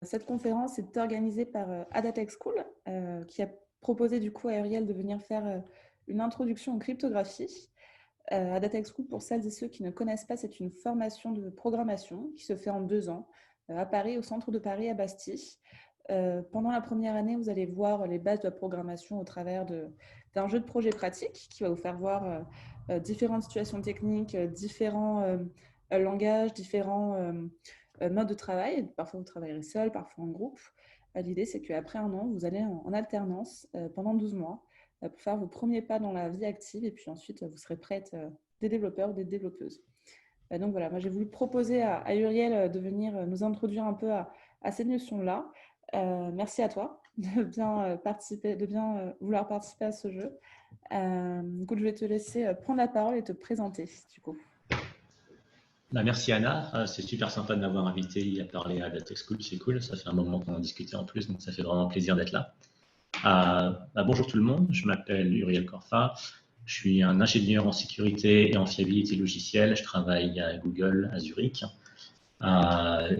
Cette conférence est organisée par Adatech School, qui a proposé du coup à Uriel de venir faire une introduction en cryptographie. Adatech School, pour celles et ceux qui ne connaissent pas, c'est une formation de programmation qui se fait en 2 ans à Paris, au centre de Paris, à Bastille. Pendant la première année, vous allez voir les bases de la programmation au travers d'un jeu de projet pratique qui va vous faire voir différentes situations techniques, différents langages, différents mode de travail. Parfois, vous travaillerez seul, parfois en groupe. L'idée, c'est qu'après un an, vous allez en alternance pendant 12 mois pour faire vos premiers pas dans la vie active. Et puis ensuite, vous serez prête des développeurs ou des développeuses. Donc voilà, moi, j'ai voulu proposer à Uriel de venir nous introduire un peu à ces notions-là. Merci à toi de bien participer, de bien vouloir participer à ce jeu. Écoute, je vais te laisser prendre la parole et te présenter, du coup. Merci Anna, c'est super sympa de m'avoir invité à parler à Adatech School, c'est cool, ça fait un moment qu'on en discutait en plus, donc ça fait vraiment plaisir d'être là. Bonjour tout le monde, je m'appelle Uriel Corfa, je suis un ingénieur en sécurité et en fiabilité logicielle, je travaille à Google à Zurich.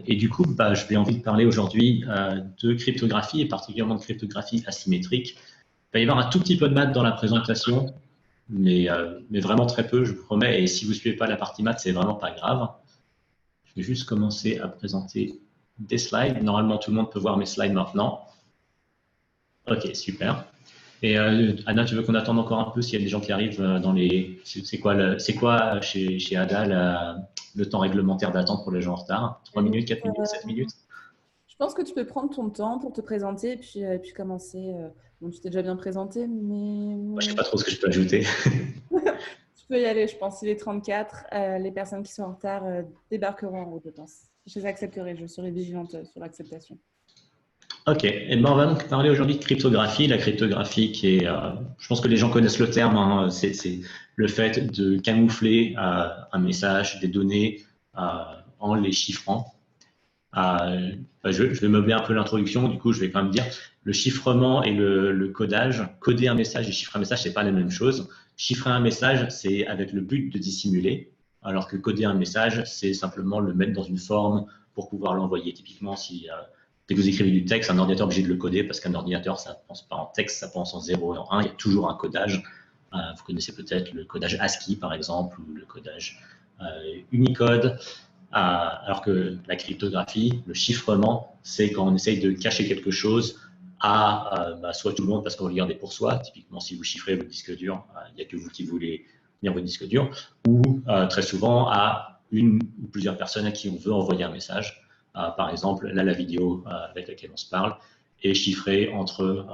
Et du coup, je vais envie de parler aujourd'hui de cryptographie et particulièrement de cryptographie asymétrique. Il va y avoir un tout petit peu de maths dans la présentation, mais vraiment très peu, je vous promets. Et si vous ne suivez pas la partie maths, c'est vraiment pas grave. Je vais juste commencer à présenter des slides. Normalement, tout le monde peut voir mes slides maintenant. Ok, super. Et Anna, tu veux qu'on attende encore un peu s'il y a des gens qui arrivent dans les… C'est quoi chez Ada le temps réglementaire d'attente pour les gens en retard? 3 minutes, 4 minutes, 7 minutes? Je pense que tu peux prendre ton temps pour te présenter et puis commencer. Bon, tu t'es déjà bien présenté, mais… Moi, je ne sais pas trop ce que je peux ajouter. Tu peux y aller, je pense. Il est 34. Les personnes qui sont en retard débarqueront en route, je pense. Je les accepterai, je serai vigilante sur l'acceptation. Ok, et ben on va donc parler aujourd'hui de cryptographie. La cryptographie qui est, je pense que les gens connaissent le terme, hein, c'est le fait de camoufler un message, des données en les chiffrant. Je vais meubler un peu l'introduction, du coup je vais quand même dire le chiffrement et le codage. Coder un message et chiffrer un message, c'est pas la même chose. Chiffrer un message, c'est avec le but de dissimuler, alors que coder un message, c'est simplement le mettre dans une forme pour pouvoir l'envoyer. Typiquement, si dès que vous écrivez du texte, un ordinateur est obligé de le coder parce qu'un ordinateur, ça ne pense pas en texte, ça pense en 0 et en 1. Il y a toujours un codage. Vous connaissez peut-être le codage ASCII, par exemple, ou le codage Unicode. Alors que la cryptographie, le chiffrement, c'est quand on essaye de cacher quelque chose à soit tout le monde parce qu'on veut le garder pour soi. Typiquement, si vous chiffrez votre disque dur, il n'y a que vous qui voulez lire votre disque dur. Ou très souvent à une ou plusieurs personnes à qui on veut envoyer un message. Par exemple, là, la vidéo avec laquelle on se parle est chiffrée entre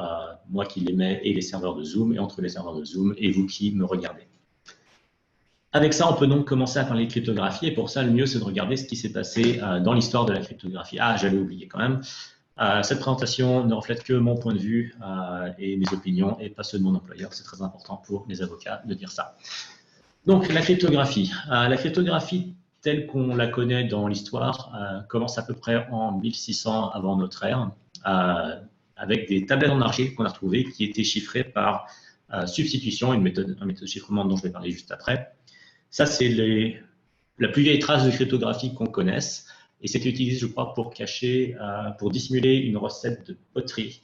moi qui l'émets et les serveurs de Zoom, et entre les serveurs de Zoom et vous qui me regardez. Avec ça, on peut donc commencer à parler de cryptographie, et pour ça, le mieux, c'est de regarder ce qui s'est passé dans l'histoire de la cryptographie. Ah, j'allais oublier quand même. Cette présentation ne reflète que mon point de vue et mes opinions, et pas ceux de mon employeur. C'est très important pour les avocats de dire ça. Donc, la cryptographie. La cryptographie telle qu'on la connaît dans l'histoire commence à peu près en 1600 avant notre ère, avec des tablettes en argile qu'on a retrouvées qui étaient chiffrées par substitution, une méthode de chiffrement dont je vais parler juste après. Ça, c'est la plus vieille trace de cryptographie qu'on connaisse, et c'était utilisé, je crois, pour cacher, pour dissimuler une recette de poterie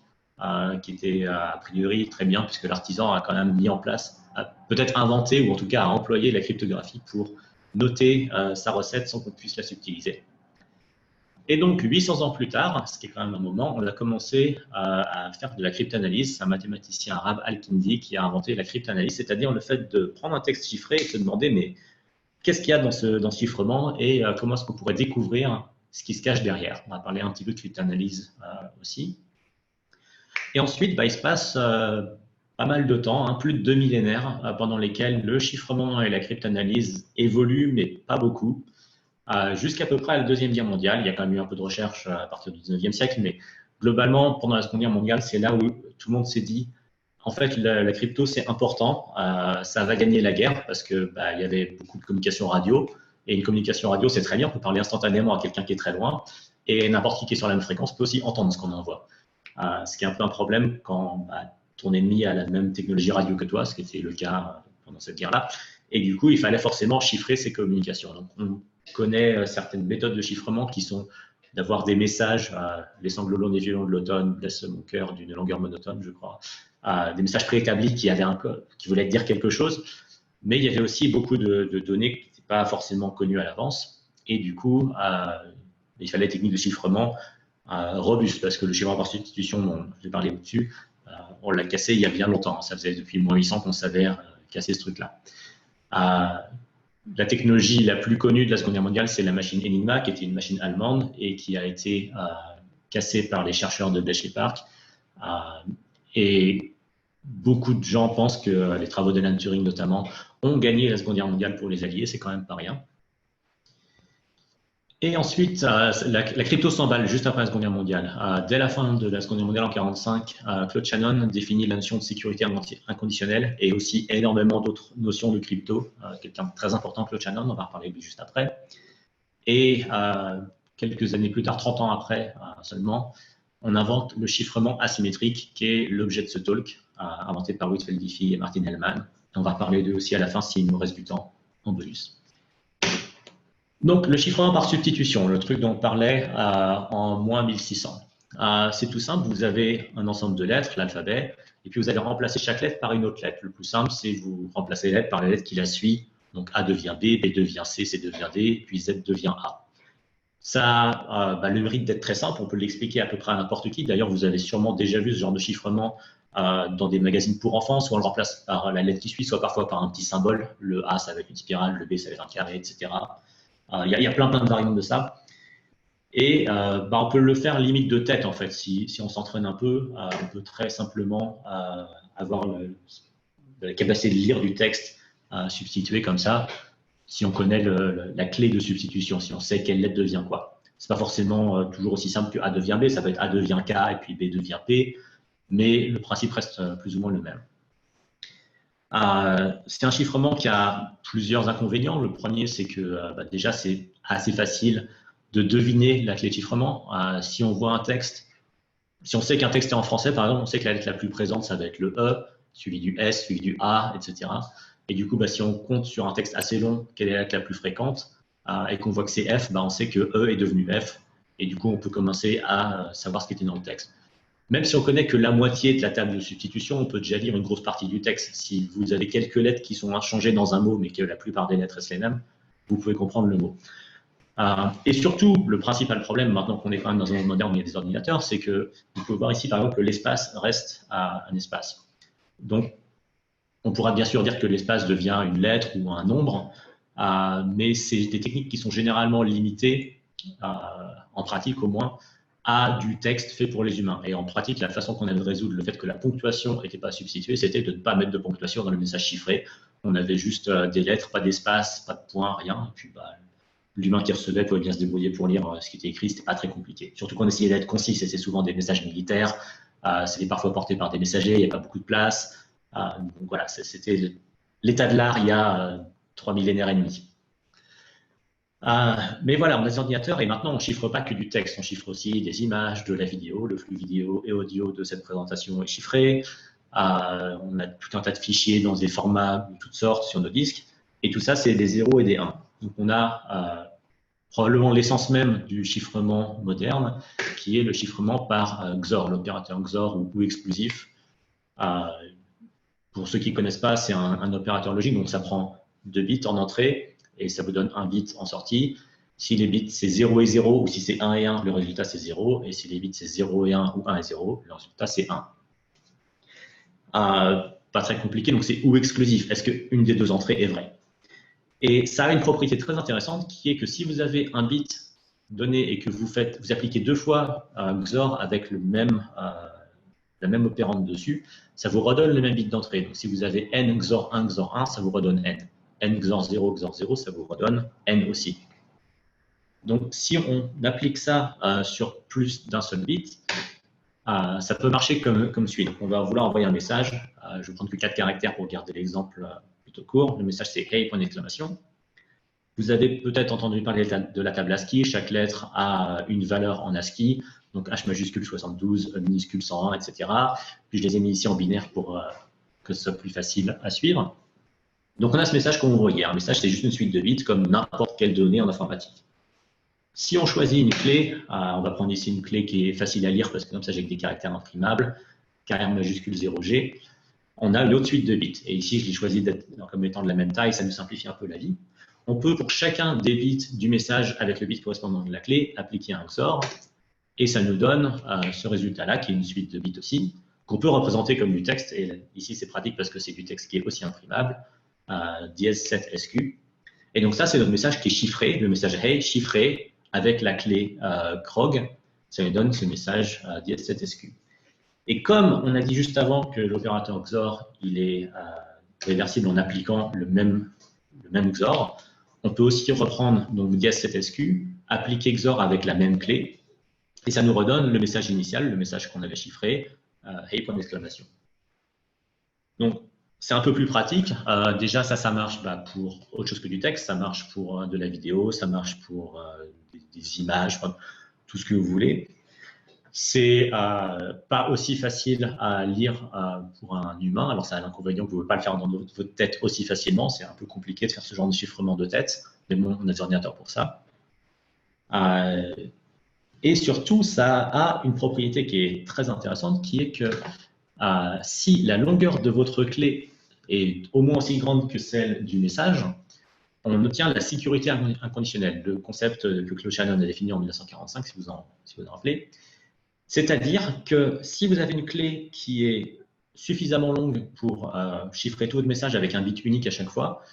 qui était a priori très bien, puisque l'artisan a quand même mis en place, peut-être inventé, ou en tout cas a employé la cryptographie pour noter sa recette sans qu'on puisse la subtiliser. Et donc, 800 ans plus tard, ce qui est quand même un moment, on a commencé à faire de la cryptanalyse. C'est un mathématicien arabe, Al-Kindi, qui a inventé la cryptanalyse, c'est-à-dire le fait de prendre un texte chiffré et de se demander, mais qu'est-ce qu'il y a dans ce chiffrement et comment est-ce qu'on pourrait découvrir ce qui se cache derrière. On va parler un petit peu de cryptanalyse aussi. Et ensuite, il se passe pas mal de temps, plus de 2 millénaires, pendant lesquels le chiffrement et la cryptanalyse évoluent, mais pas beaucoup. Jusqu'à peu près à la Deuxième Guerre mondiale. Il y a quand même eu un peu de recherche à partir du 19e siècle, mais globalement, pendant la Seconde Guerre mondiale, c'est là où tout le monde s'est dit, en fait, la crypto, c'est important, ça va gagner la guerre, parce que il y avait beaucoup de communication radio, et une communication radio, c'est très bien, on peut parler instantanément à quelqu'un qui est très loin, et n'importe qui est sur la même fréquence peut aussi entendre ce qu'on envoie. Ce qui est un peu un problème quand ton ennemi a la même technologie radio que toi, ce qui était le cas pendant cette guerre-là, et du coup, il fallait forcément chiffrer ces communications. Donc, on connaît certaines méthodes de chiffrement qui sont d'avoir des messages, les sanglots longs des violons de l'automne, blesse mon cœur d'une langueur monotone, je crois, des messages préétablis qui voulaient dire quelque chose, mais il y avait aussi beaucoup de données qui n'étaient pas forcément connues à l'avance, et du coup, il fallait des techniques de chiffrement robustes, parce que le chiffrement par substitution, dont j'ai parlé au-dessus, on l'a cassé il y a bien longtemps, ça faisait depuis le moins 800 qu'on savait casser ce truc-là. La technologie la plus connue de la Seconde Guerre mondiale, c'est la machine Enigma, qui était une machine allemande et qui a été cassée par les chercheurs de Bletchley Park. Et beaucoup de gens pensent que les travaux d'Alan Turing, notamment, ont gagné la Seconde Guerre mondiale pour les Alliés. C'est quand même pas rien. Et ensuite, la crypto s'emballe juste après la Seconde Guerre mondiale. Dès la fin de la Seconde Guerre mondiale, en 1945, Claude Shannon définit la notion de sécurité inconditionnelle et aussi énormément d'autres notions de crypto. Quelqu'un de très important, Claude Shannon, on va en reparler juste après. Et quelques années plus tard, 30 ans après seulement, on invente le chiffrement asymétrique, qui est l'objet de ce talk, inventé par Whitfield Diffie et Martin Hellman. On va parler d'eux aussi à la fin, s'il nous reste du temps, en bonus. Donc, le chiffrement par substitution, le truc dont on parlait en moins 1600. C'est tout simple, vous avez un ensemble de lettres, l'alphabet, et puis vous allez remplacer chaque lettre par une autre lettre. Le plus simple, c'est vous remplacer les lettres par les lettres qui la suivent. Donc, A devient B, B devient C, C devient D, puis Z devient A. Ça a le mérite d'être très simple, on peut l'expliquer à peu près à n'importe qui. D'ailleurs, vous avez sûrement déjà vu ce genre de chiffrement dans des magazines pour enfants, soit on le remplace par la lettre qui suit, soit parfois par un petit symbole. Le A, ça va être une spirale, le B, ça va être un carré, etc. Il y a plein de variantes de ça. Et on peut le faire limite de tête, en fait. Si on s'entraîne un peu, on peut très simplement avoir la capacité de lire du texte substitué comme ça, si on connaît la clé de substitution, si on sait quelle lettre devient quoi. C'est pas forcément toujours aussi simple que A devient B, ça peut être A devient K et puis B devient P, mais le principe reste plus ou moins le même. C'est un chiffrement qui a plusieurs inconvénients. Le premier, c'est que déjà, c'est assez facile de deviner la clé de chiffrement. Si on voit un texte, si on sait qu'un texte est en français, par exemple, on sait que la lettre la plus présente, ça va être le E, suivi du S, suivi du A, etc. Et du coup, si on compte sur un texte assez long, quelle est la lettre la plus fréquente, et qu'on voit que c'est F, on sait que E est devenu F. Et du coup, on peut commencer à savoir ce qui était dans le texte. Même si on connaît que la moitié de la table de substitution, on peut déjà lire une grosse partie du texte. Si vous avez quelques lettres qui sont changées dans un mot, mais que la plupart des lettres restent les mêmes, vous pouvez comprendre le mot. Et surtout, le principal problème, maintenant qu'on est quand même dans un monde moderne où il y a des ordinateurs, c'est que vous pouvez voir ici, par exemple, que l'espace reste un espace. Donc, on pourra bien sûr dire que l'espace devient une lettre ou un nombre, mais c'est des techniques qui sont généralement limitées, en pratique au moins, à du texte fait pour les humains. Et en pratique, la façon qu'on avait de résoudre le fait que la ponctuation n'était pas substituée, c'était de ne pas mettre de ponctuation dans le message chiffré. On avait juste des lettres, pas d'espace, pas de point, rien. Et puis l'humain qui recevait pouvait bien se débrouiller pour lire ce qui était écrit, c'était pas très compliqué. Surtout qu'on essayait d'être concis, c'est souvent des messages militaires, c'était parfois porté par des messagers, il n'y a pas beaucoup de place. Donc voilà, c'était l'état de l'art il y a 3 millénaires et demi. Mais voilà, on a des ordinateurs et maintenant on ne chiffre pas que du texte, on chiffre aussi des images, de la vidéo, le flux vidéo et audio de cette présentation est chiffré. On a tout un tas de fichiers dans des formats de toutes sortes sur nos disques et tout ça c'est des 0 et des 1. Donc on a probablement l'essence même du chiffrement moderne qui est le chiffrement par XOR, l'opérateur XOR ou exclusif. Pour ceux qui ne connaissent pas, c'est un opérateur logique, donc ça prend 2 bits en entrée et ça vous donne 1 bit en sortie. Si les bits c'est 0 et 0 ou si c'est 1 et 1, le résultat c'est 0. Et si les bits c'est 0 et 1 ou 1 et 0, le résultat c'est 1. Pas très compliqué, donc c'est ou exclusif. Est-ce qu'une des deux entrées est vraie? Et ça a une propriété très intéressante qui est que si vous avez un bit donné et que vous appliquez 2 fois XOR avec la même opérande dessus, ça vous redonne le même bit d'entrée. Donc si vous avez n XOR 1 XOR 1, ça vous redonne n. n XOR 0 XOR 0, ça vous redonne n aussi. Donc si on applique ça sur plus d'un seul bit, ça peut marcher comme suit. Donc, on va vouloir envoyer un message. Je vais prendre que 4 caractères pour garder l'exemple plutôt court. Le message c'est hey, point d'exclamation. Vous avez peut-être entendu parler de la table ASCII. Chaque lettre a une valeur en ASCII. Donc H majuscule 72, E minuscule 101, etc. Puis je les ai mis ici en binaire pour que ce soit plus facile à suivre. Donc on a ce message qu'on voit hier. Un message, c'est juste une suite de bits comme n'importe quelle donnée en informatique. Si on choisit une clé, on va prendre ici une clé qui est facile à lire parce que comme ça j'ai que des caractères imprimables, caractère majuscule 0G, on a une autre suite de bits. Et ici, je l'ai choisi comme étant de la même taille, ça nous simplifie un peu la vie. On peut, pour chacun des bits du message avec le bit correspondant de la clé, appliquer un XOR, et ça nous donne ce résultat-là, qui est une suite de bits aussi, qu'on peut représenter comme du texte. Et ici, c'est pratique parce que c'est du texte qui est aussi imprimable, dièse 7SQ. Et donc ça, c'est notre message qui est chiffré, le message Hey, chiffré avec la clé Krog. Ça nous donne ce message dièse 7SQ. Et comme on a dit juste avant que l'opérateur XOR, il est réversible en appliquant le même XOR, on peut aussi reprendre donc dièse 7SQ, appliquer XOR avec la même clé, et ça nous redonne le message initial, le message qu'on avait chiffré, hey, point d'exclamation. Donc, c'est un peu plus pratique. Déjà, ça marche pour autre chose que du texte, ça marche pour de la vidéo, ça marche pour des images, tout ce que vous voulez. C'est pas aussi facile à lire pour un humain. Alors, ça a l'inconvénient que vous ne pouvez pas le faire dans votre tête aussi facilement. C'est un peu compliqué de faire ce genre de chiffrement de tête. Mais bon, on a des ordinateurs pour ça. Et surtout, ça a une propriété qui est très intéressante, qui est que si la longueur de votre clé est au moins aussi grande que celle du message, on obtient la sécurité inconditionnelle, le concept que Claude Shannon a défini en 1945, si vous en rappelez. C'est-à-dire que si vous avez une clé qui est suffisamment longue pour chiffrer tout votre message avec un bit unique à chaque fois,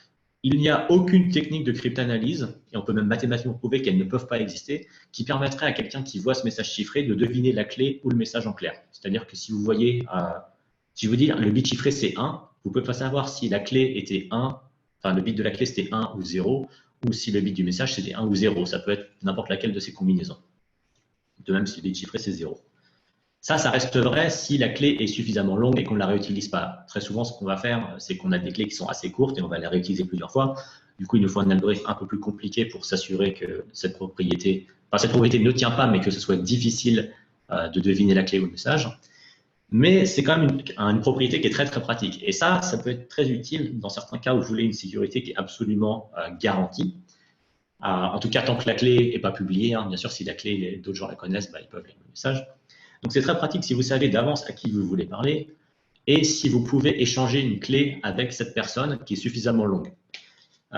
il n'y a aucune technique de cryptanalyse, et on peut même mathématiquement prouver qu'elles ne peuvent pas exister, qui permettrait à quelqu'un qui voit ce message chiffré de deviner la clé ou le message en clair. C'est-à-dire que si vous voyez, si je vous dis le bit chiffré c'est 1, vous ne pouvez pas savoir si la clé était 1, enfin le bit de la clé c'était 1 ou 0, ou si le bit du message c'était 1 ou 0. Ça peut être n'importe laquelle de ces combinaisons. De même si le bit chiffré c'est 0. Ça reste vrai si la clé est suffisamment longue et qu'on ne la réutilise pas. Très souvent, ce qu'on va faire, c'est qu'on a des clés qui sont assez courtes et on va les réutiliser plusieurs fois. Du coup, il nous faut un algorithme un peu plus compliqué pour s'assurer que cette propriété ne tient pas, mais que ce soit difficile de deviner la clé ou le message. Mais c'est quand même une propriété qui est très, très pratique. Et ça peut être très utile dans certains cas où vous voulez une sécurité qui est absolument garantie. En tout cas, tant que la clé n'est pas publiée. Bien sûr, si la clé, d'autres gens la connaissent, ils peuvent lire le message. Donc, c'est très pratique si vous savez d'avance à qui vous voulez parler et si vous pouvez échanger une clé avec cette personne qui est suffisamment longue.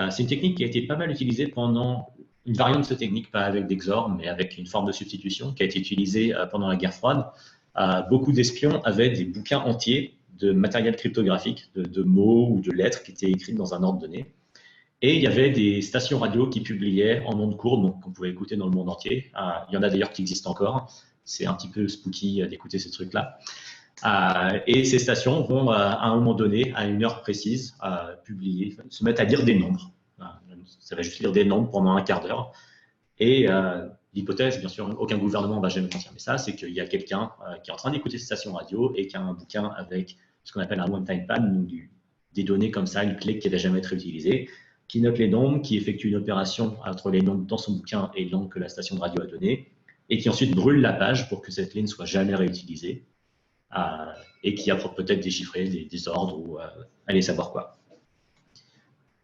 C'est une technique qui a été pas mal utilisée pendant une variante de cette technique, pas avec des XOR, mais avec une forme de substitution qui a été utilisée pendant la guerre froide. Beaucoup d'espions avaient des bouquins entiers de matériel cryptographique, de mots ou de lettres qui étaient écrites dans un ordre donné. Et il y avait des stations radio qui publiaient en ondes courtes, donc qu'on pouvait écouter dans le monde entier. Il y en a d'ailleurs qui existent encore. C'est un petit peu spooky d'écouter ces trucs-là. Et ces stations vont, à un moment donné, à une heure précise, publier, se mettre à dire des nombres. Ça va juste lire des nombres pendant un quart d'heure. Et l'hypothèse, bien sûr, aucun gouvernement ne va jamais confirmer ça, c'est qu'il y a quelqu'un qui est en train d'écouter ces stations radio et qui a un bouquin avec ce qu'on appelle un one-time pad, donc des données comme ça, une clé qui ne va jamais être utilisée, qui note les nombres, qui effectue une opération entre les nombres dans son bouquin et le nombre que la station de radio a donné, et qui ensuite brûle la page pour que cette clé ne soit jamais réutilisée, et qui a peut-être déchiffré des ordres ou allez savoir quoi.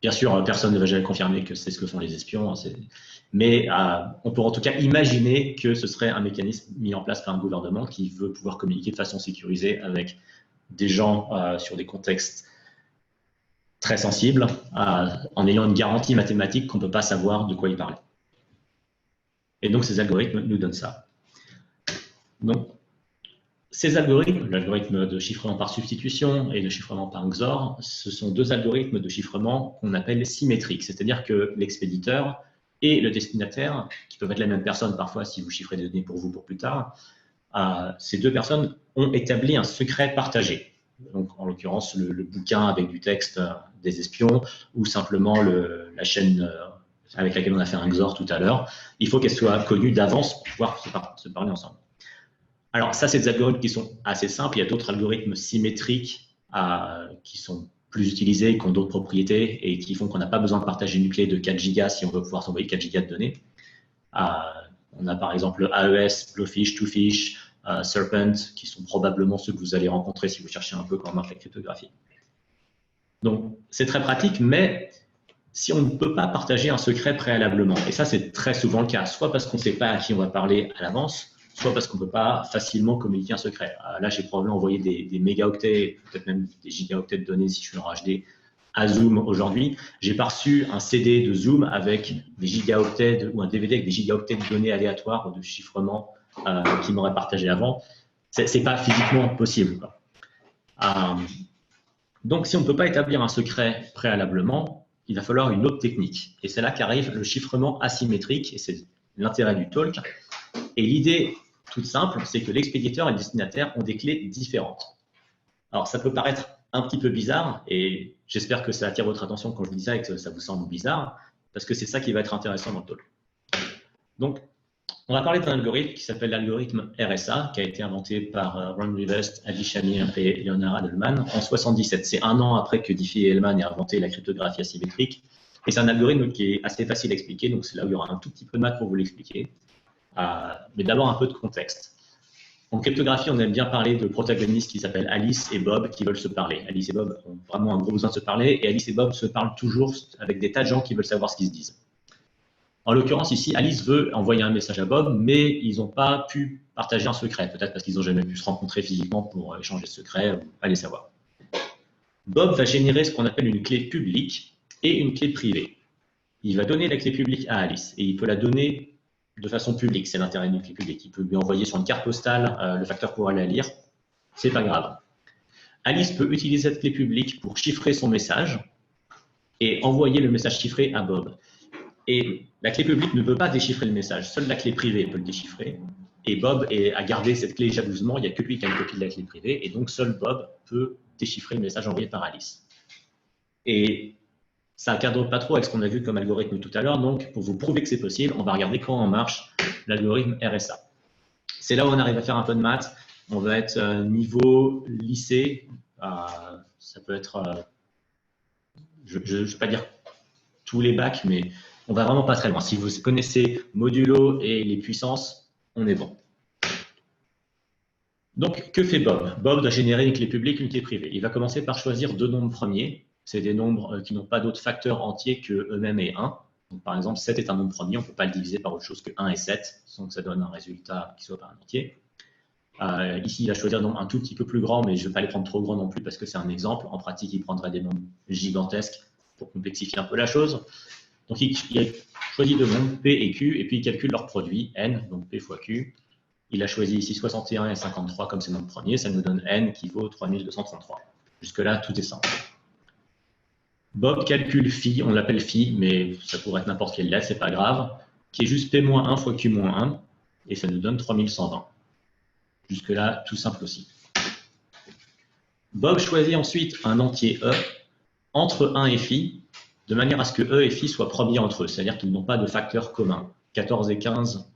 Bien sûr, personne ne va jamais confirmer que c'est ce que font les espions, mais on peut en tout cas imaginer que ce serait un mécanisme mis en place par un gouvernement qui veut pouvoir communiquer de façon sécurisée avec des gens sur des contextes très sensibles, en ayant une garantie mathématique qu'on ne peut pas savoir de quoi ils parlent. Et donc, ces algorithmes nous donnent ça. Donc, ces algorithmes, l'algorithme de chiffrement par substitution et de chiffrement par XOR, ce sont deux algorithmes de chiffrement qu'on appelle symétriques. C'est-à-dire que l'expéditeur et le destinataire, qui peuvent être la même personne parfois si vous chiffrez des données pour vous pour plus tard, ces deux personnes ont établi un secret partagé. Donc, en l'occurrence, le bouquin avec du texte des espions ou simplement la chaîne avec laquelle on a fait un XOR tout à l'heure, il faut qu'elle soit connue d'avance pour pouvoir se parler ensemble. Alors ça, c'est des algorithmes qui sont assez simples. Il y a d'autres algorithmes symétriques qui sont plus utilisés, qui ont d'autres propriétés et qui font qu'on n'a pas besoin de partager une clé de 4 gigas si on veut pouvoir s'envoyer 4 gigas de données. On a par exemple AES, Blowfish, Twofish, Serpent, qui sont probablement ceux que vous allez rencontrer si vous cherchez un peu comment marche la cryptographie. Donc, c'est très pratique, mais si on ne peut pas partager un secret préalablement. Et ça, c'est très souvent le cas, soit parce qu'on ne sait pas à qui on va parler à l'avance, soit parce qu'on ne peut pas facilement communiquer un secret. Là, j'ai probablement envoyé des mégaoctets, peut-être même des gigaoctets de données si je suis en HD, à Zoom aujourd'hui. J'ai pas reçu un CD de Zoom avec des gigaoctets ou un DVD avec des gigaoctets de données aléatoires ou de chiffrement qui m'auraient partagé avant. C'est pas physiquement possible, quoi. Donc, si on ne peut pas établir un secret préalablement, il va falloir une autre technique. Et c'est là qu'arrive le chiffrement asymétrique, et c'est l'intérêt du talk. Et l'idée toute simple, c'est que l'expéditeur et le destinataire ont des clés différentes. Alors, ça peut paraître un petit peu bizarre, et j'espère que ça attire votre attention quand je vous dis ça et que ça vous semble bizarre, parce que c'est ça qui va être intéressant dans le talk. Donc, on va parler d'un algorithme qui s'appelle l'algorithme RSA, qui a été inventé par Ron Rivest, Adi Shamir et Leonard Edelman en 1977. C'est un an après que Diffie et Hellman aient inventé la cryptographie asymétrique. Et c'est un algorithme qui est assez facile à expliquer, donc c'est là où il y aura un tout petit peu de maths pour vous l'expliquer. Mais d'abord un peu de contexte. En cryptographie, on aime bien parler de protagonistes qui s'appellent Alice et Bob qui veulent se parler. Alice et Bob ont vraiment un gros besoin de se parler, et Alice et Bob se parlent toujours avec des tas de gens qui veulent savoir ce qu'ils se disent. En l'occurrence, ici, Alice veut envoyer un message à Bob, mais ils n'ont pas pu partager un secret, peut-être parce qu'ils n'ont jamais pu se rencontrer physiquement pour échanger ce secret, ou aller savoir. Bob va générer ce qu'on appelle une clé publique et une clé privée. Il va donner la clé publique à Alice, et il peut la donner de façon publique, c'est l'intérêt d'une clé publique. Il peut lui envoyer sur une carte postale le facteur pour aller la lire, c'est pas grave. Alice peut utiliser cette clé publique pour chiffrer son message et envoyer le message chiffré à Bob. Et la clé publique ne peut pas déchiffrer le message, seule la clé privée peut le déchiffrer. Et Bob a gardé cette clé jalousement, il n'y a que lui qui a une copie de la clé privée, et donc seul Bob peut déchiffrer le message envoyé par Alice. Et ça ne cadre pas trop avec ce qu'on a vu comme algorithme tout à l'heure, donc pour vous prouver que c'est possible, on va regarder comment marche l'algorithme RSA. C'est là où on arrive à faire un peu de maths, on va être niveau lycée, ça peut être, je ne vais pas dire tous les bacs, mais on va vraiment pas très loin. Si vous connaissez modulo et les puissances, on est bon. Donc, que fait Bob? Bob doit générer une clé publique, une clé privée. Il va commencer par choisir deux nombres premiers. C'est des nombres qui n'ont pas d'autres facteurs entiers que eux-mêmes et 1. Donc, par exemple, 7 est un nombre premier, on ne peut pas le diviser par autre chose que 1 et 7, sans que ça donne un résultat qui soit pas un entier. Ici, il va choisir donc un tout petit peu plus grand, mais je ne vais pas les prendre trop grands non plus parce que c'est un exemple. En pratique, il prendrait des nombres gigantesques pour complexifier un peu la chose. Donc, il a choisi deux nombres, P et Q, et puis il calcule leur produit, N, donc P fois Q. Il a choisi ici 61 et 53 comme ses nombres premiers, ça nous donne N qui vaut 3233. Jusque-là, tout est simple. Bob calcule phi, on l'appelle phi, mais ça pourrait être n'importe quelle lettre, c'est pas grave, qui est juste P-1 fois Q-1, et ça nous donne 3120. Jusque-là, tout simple aussi. Bob choisit ensuite un entier E entre 1 et phi, de manière à ce que E et phi soient premiers entre eux, c'est-à-dire qu'ils n'ont pas de facteur commun. 14 et 15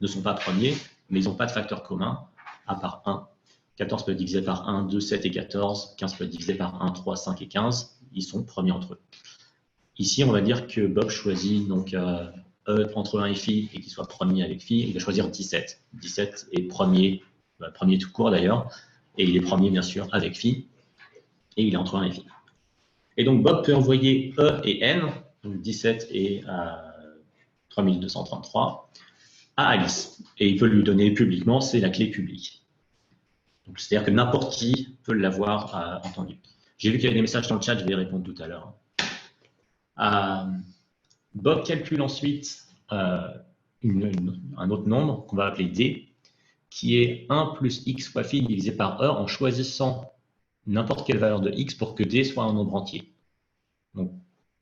ne sont pas premiers, mais ils n'ont pas de facteur commun, à part 1. 14 peut être divisé par 1, 2, 7 et 14. 15 peut être divisé par 1, 3, 5 et 15. Ils sont premiers entre eux. Ici, on va dire que Bob choisit donc E entre 1 et phi et qu'il soit premier avec phi. Il va choisir 17. 17 est premier, premier tout court d'ailleurs, et il est premier bien sûr avec phi, et il est entre 1 et phi. Et donc Bob peut envoyer E et N, donc 17 et 3233, à Alice. Et il peut lui donner publiquement, c'est la clé publique. C'est-à-dire que n'importe qui peut l'avoir entendu. J'ai vu qu'il y avait des messages dans le chat, je vais y répondre tout à l'heure. Bob calcule ensuite un autre nombre qu'on va appeler D, qui est 1 plus x fois phi divisé par E en choisissant n'importe quelle valeur de x pour que D soit un nombre entier. Donc,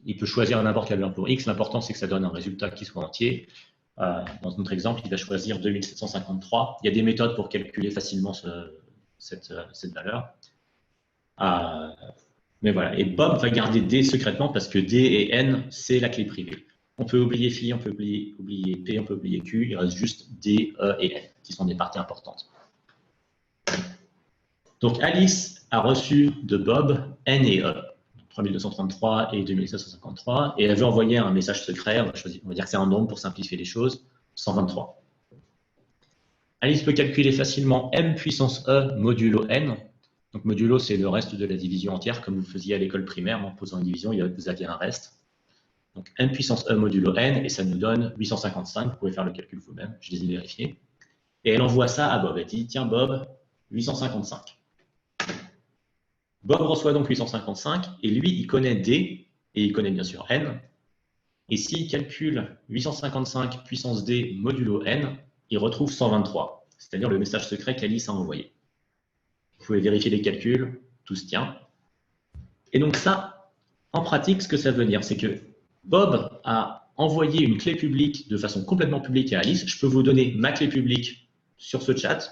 il peut choisir n'importe quelle valeur pour x, l'important c'est que ça donne un résultat qui soit entier. Dans notre exemple, il va choisir 2753. Il y a des méthodes pour calculer facilement cette valeur. Mais voilà, et Bob va garder D secrètement parce que D et N, c'est la clé privée. On peut oublier phi, on peut oublier P, on peut oublier Q, il reste juste D, E et N, qui sont des parties importantes. Donc Alice a reçu de Bob N et E, 3233 et 2753, et elle veut envoyer un message secret, on va dire que c'est un nombre pour simplifier les choses, 123. Alice peut calculer facilement M puissance E modulo N. Donc modulo, c'est le reste de la division entière, comme vous faisiez à l'école primaire, en posant une division, vous aviez un reste. Donc n puissance e modulo n, et ça nous donne 855. Vous pouvez faire le calcul vous-même, je les ai vérifiés. Et elle envoie ça à Bob. Elle dit, tiens Bob, 855. Bob reçoit donc 855, et lui, il connaît D, et il connaît bien sûr N. Et s'il calcule 855 puissance D modulo N, il retrouve 123, c'est-à-dire le message secret qu'Alice a envoyé. Vous pouvez vérifier les calculs, tout se tient. Et donc ça, en pratique, ce que ça veut dire, c'est que Bob a envoyé une clé publique de façon complètement publique à Alice. Je peux vous donner ma clé publique sur ce chat.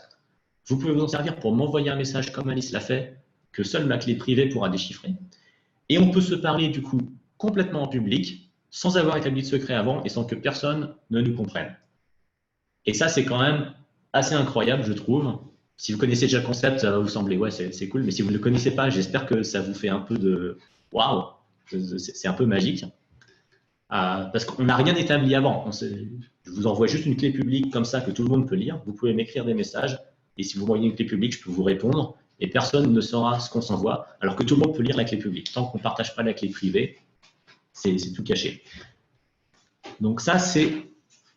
Vous pouvez vous en servir pour m'envoyer un message comme Alice l'a fait, que seule ma clé privée pourra déchiffrer. Et on peut se parler du coup complètement en public, sans avoir établi de secret avant et sans que personne ne nous comprenne. Et ça, c'est quand même assez incroyable, je trouve. Si vous connaissez déjà le concept, ça va vous sembler, ouais, c'est cool. Mais si vous ne le connaissez pas, j'espère que ça vous fait un peu de waouh, c'est un peu magique. Parce qu'on n'a rien établi avant. Je vous envoie juste une clé publique comme ça que tout le monde peut lire. Vous pouvez m'écrire des messages. Et si vous voyez une clé publique, je peux vous répondre. Et personne ne saura ce qu'on s'envoie, alors que tout le monde peut lire la clé publique. Tant qu'on ne partage pas la clé privée, c'est tout caché. Donc ça, c'est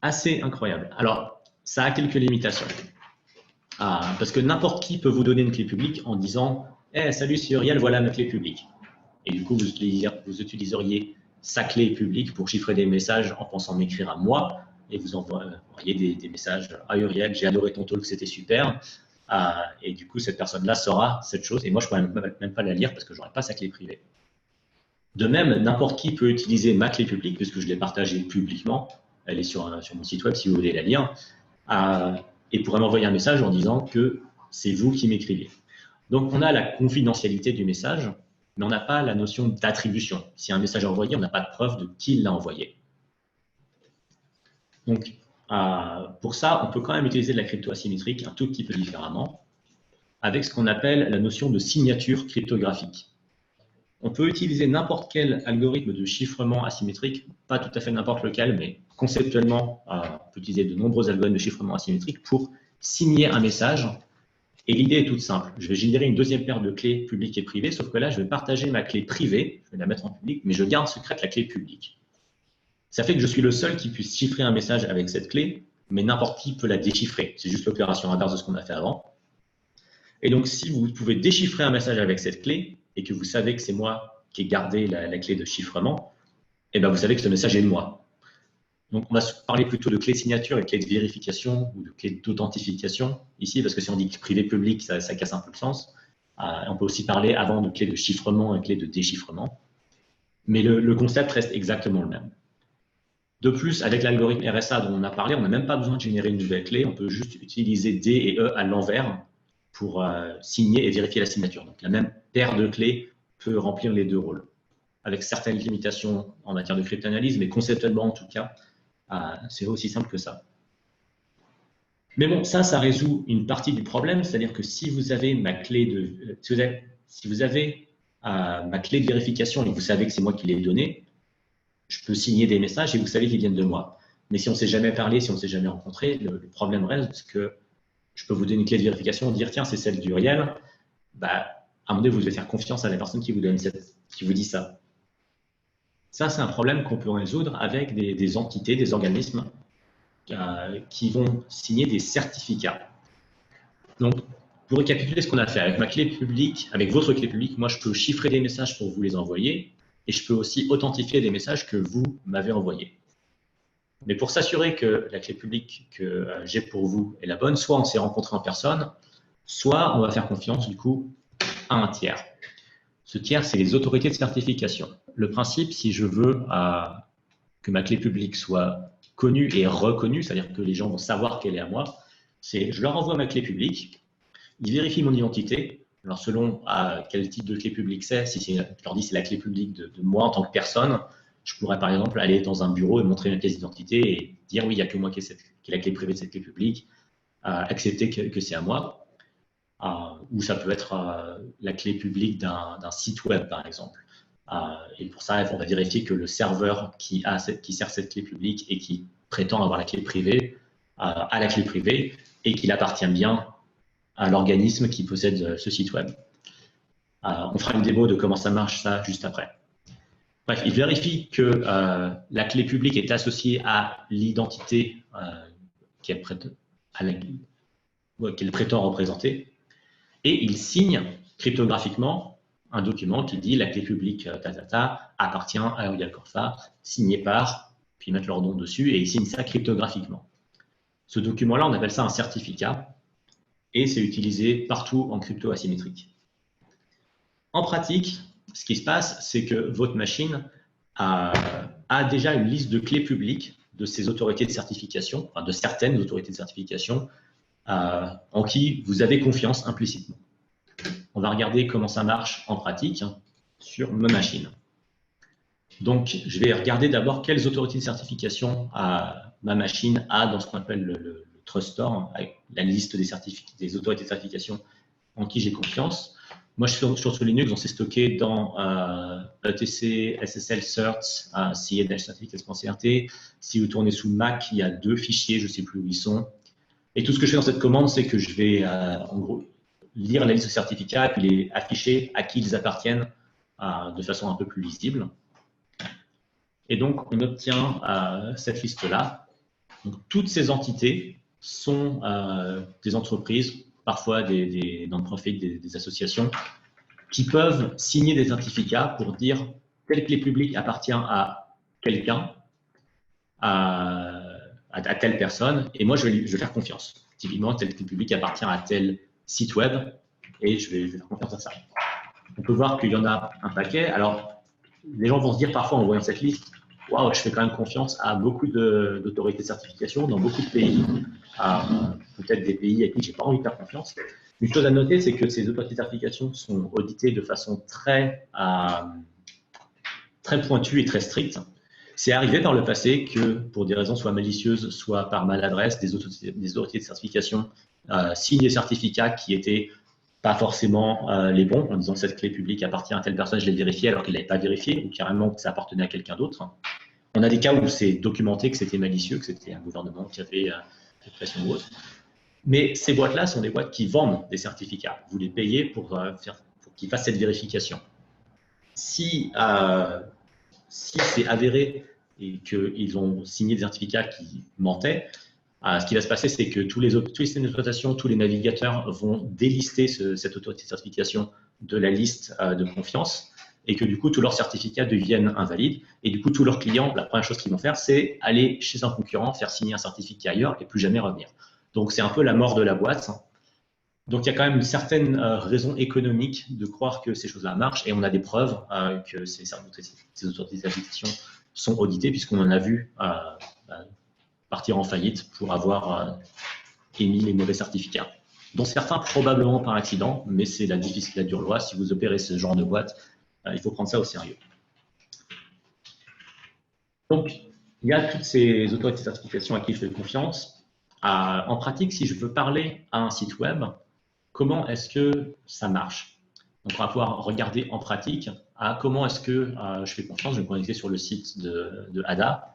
assez incroyable. Alors, ça a quelques limitations. Parce que n'importe qui peut vous donner une clé publique en disant hey, « salut, c'est Uriel, voilà ma clé publique ». Et du coup, vous utiliseriez sa clé publique pour chiffrer des messages en pensant m'écrire à moi, et vous envoyez des messages « Ah Uriel, j'ai adoré ton talk, c'était super ». Et du coup, cette personne-là saura cette chose, et moi, je ne pourrais même pas la lire parce que je n'aurai pas sa clé privée. De même, n'importe qui peut utiliser ma clé publique, puisque je l'ai partagée publiquement, elle est sur mon site web si vous voulez la lire, et pourrait m'envoyer un message en disant que c'est vous qui m'écrivez. Donc, on a la confidentialité du message, mais on n'a pas la notion d'attribution. Si un message est envoyé, on n'a pas de preuve de qui l'a envoyé. Donc, pour ça, on peut quand même utiliser de la crypto asymétrique un tout petit peu différemment, avec ce qu'on appelle la notion de signature cryptographique. On peut utiliser n'importe quel algorithme de chiffrement asymétrique, pas tout à fait n'importe lequel, mais conceptuellement, on peut utiliser de nombreux algorithmes de chiffrement asymétrique pour signer un message. Et l'idée est toute simple. Je vais générer une deuxième paire de clés publiques et privées, sauf que là, je vais partager ma clé privée, je vais la mettre en public, mais je garde secrète la clé publique. Ça fait que je suis le seul qui puisse chiffrer un message avec cette clé, mais n'importe qui peut la déchiffrer. C'est juste l'opération inverse de ce qu'on a fait avant. Et donc, si vous pouvez déchiffrer un message avec cette clé, et que vous savez que c'est moi qui ai gardé la clé de chiffrement, et bien vous savez que ce message est de moi. Donc, on va parler plutôt de clé de signature et de clé de vérification ou de clé d'authentification ici, parce que si on dit privé-public, ça casse un peu le sens. On peut aussi parler avant de clé de chiffrement et clé de déchiffrement. Mais le concept reste exactement le même. De plus, avec l'algorithme RSA dont on a parlé, on n'a même pas besoin de générer une nouvelle clé. On peut juste utiliser D et E à l'envers pour signer et vérifier la signature. Donc, la même paire de clés peut remplir les deux rôles, avec certaines limitations en matière de cryptanalyse, mais conceptuellement, en tout cas, c'est aussi simple que ça. Mais bon, ça résout une partie du problème, c'est-à-dire que si vous avez ma clé de, si vous avez ma clé de vérification et que vous savez que c'est moi qui l'ai donnée, je peux signer des messages et vous savez qu'ils viennent de moi. Mais si on ne s'est jamais parlé, si on ne s'est jamais rencontré, le problème reste que je peux vous donner une clé de vérification, dire tiens, c'est celle d'Uriel. Bah, à un moment donné, vous devez faire confiance à la personne qui vous dit ça. Ça, c'est un problème qu'on peut résoudre avec des entités, des organismes qui vont signer des certificats. Donc, pour récapituler ce qu'on a fait avec ma clé publique, avec votre clé publique, moi, je peux chiffrer des messages pour vous les envoyer et je peux aussi authentifier des messages que vous m'avez envoyés. Mais pour s'assurer que la clé publique que j'ai pour vous est la bonne, soit on s'est rencontré en personne, soit on va faire confiance, du coup, à un tiers. Ce tiers, c'est les autorités de certification. Le principe, si je veux que ma clé publique soit connue et reconnue, c'est-à-dire que les gens vont savoir qu'elle est à moi, c'est je leur envoie ma clé publique, ils vérifient mon identité. Alors selon quel type de clé publique c'est, si je leur dis c'est la clé publique de moi en tant que personne, je pourrais par exemple aller dans un bureau et montrer ma pièce d'identité et dire oui, il n'y a que moi qui ai la clé privée de cette clé publique, accepter que c'est à moi. Ou ça peut être la clé publique d'un site web, par exemple. Et pour ça, on va vérifier que le serveur qui sert cette clé publique et qui prétend avoir la clé privée a la clé privée et qu'il appartient bien à l'organisme qui possède ce site web. On fera une démo de comment ça marche, ça, juste après. Bref, il vérifie que la clé publique est associée à l'identité qu'elle prétend représenter, et il signe cryptographiquement un document qui dit la clé publique appartient à Auriel Corfa, signé par, puis mettre leur nom dessus, et il signe ça cryptographiquement. Ce document-là, on appelle ça un certificat, et c'est utilisé partout en crypto asymétrique. En pratique, ce qui se passe, c'est que votre machine a déjà une liste de clés publiques de ces autorités de certification, enfin de certaines autorités de certification, en qui vous avez confiance implicitement. On va regarder comment ça marche en pratique sur ma machine. Donc, je vais regarder d'abord quelles autorités de certification ma machine a dans ce qu'on appelle le Trust Store, avec la liste des autorités de certification en qui j'ai confiance. Moi, sur Linux, on s'est stocké dans ETC, SSL Certs, CA Certificate. Si vous tournez sous Mac, il y a 2 fichiers, je ne sais plus où ils sont. Et tout ce que je fais dans cette commande, c'est que je vais, en gros, lire la liste de certificats et puis les afficher à qui ils appartiennent de façon un peu plus lisible. Et donc, on obtient cette liste-là. Donc, toutes ces entités sont des entreprises, parfois des non-profits, des associations, qui peuvent signer des certificats pour dire telle clé publique appartient à quelqu'un, à telle personne, et moi, je vais faire confiance. Typiquement, telle clé publique appartient à tel site web, et je vais faire confiance à ça. On peut voir qu'il y en a un paquet. Alors, les gens vont se dire parfois en voyant cette liste, waouh, je fais quand même confiance à beaucoup d'autorités de certification dans beaucoup de pays, peut-être des pays à qui je n'ai pas envie de faire confiance. Une chose à noter, c'est que ces autorités de certification sont auditées de façon très pointue et très stricte. C'est arrivé par le passé que, pour des raisons soit malicieuses, soit par maladresse, des autorités de certification signent des certificats qui n'étaient pas forcément les bons, en disant que cette clé publique appartient à telle personne, je l'ai vérifiée alors qu'elle ne l'avait pas vérifiée, ou carrément que ça appartenait à quelqu'un d'autre. On a des cas où c'est documenté que c'était malicieux, que c'était un gouvernement qui avait fait pression ou autre. Mais ces boîtes-là sont des boîtes qui vendent des certificats. Vous les payez pour qu'ils fassent cette vérification. Si c'est avéré et qu'ils ont signé des certificats qui mentaient, ce qui va se passer, c'est que tous les systèmes d'exploitation, tous les navigateurs vont délister cette autorité de certification de la liste de confiance et que du coup, tous leurs certificats deviennent invalides. Et du coup, tous leurs clients, la première chose qu'ils vont faire, c'est aller chez un concurrent, faire signer un certificat ailleurs et plus jamais revenir. Donc, c'est un peu la mort de la boîte. Donc, il y a quand même une certaine raison économique de croire que ces choses-là marchent et on a des preuves que ces autorités de certification sont auditées puisqu'on en a vu partir en faillite pour avoir émis les mauvais certificats, dont certains probablement par accident, mais c'est la difficile, la dure loi. Si vous opérez ce genre de boîte, il faut prendre ça au sérieux. Donc, il y a toutes ces autorités de certification à qui je fais confiance. En pratique, si je veux parler à un site web, comment est-ce que ça marche? Donc, on va pouvoir regarder en pratique comment est-ce que je fais confiance. Je vais me connecter sur le site de ADA.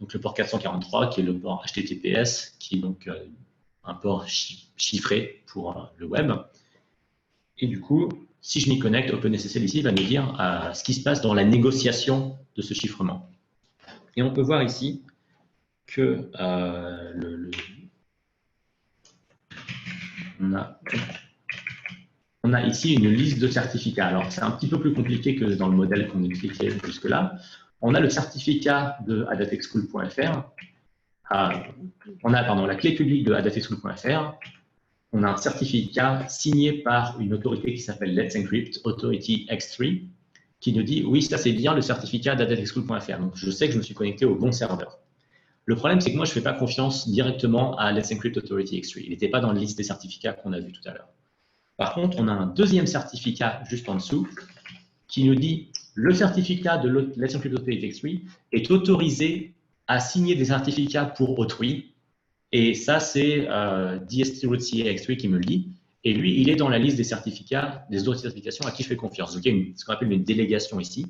Donc le port 443 qui est le port HTTPS, qui est donc un port chiffré pour le web. Et du coup, si je m'y connecte, OpenSSL ici va nous dire ce qui se passe dans la négociation de ce chiffrement. Et on peut voir ici que on a ici une liste de certificats. Alors c'est un petit peu plus compliqué que dans le modèle qu'on expliquait jusque-là. On a le certificat de adatexschool.fr, on a la clé publique de adatexschool.fr, on a un certificat signé par une autorité qui s'appelle Let's Encrypt, Authority X3, qui nous dit oui, ça c'est bien le certificat d'adatexschool.fr. Donc je sais que je me suis connecté au bon serveur. Le problème, c'est que moi je ne fais pas confiance directement à Let's Encrypt Authority X3. Il n'était pas dans la liste des certificats qu'on a vu tout à l'heure. Par contre, on a un deuxième certificat juste en dessous qui nous dit le certificat de Let's Encrypt Authority X3 est autorisé à signer des certificats pour autrui. Et ça, c'est DST-CA X3 qui me le dit. Et lui, il est dans la liste des certificats, des autres certifications à qui je fais confiance. Donc, il y a ce qu'on appelle une délégation ici.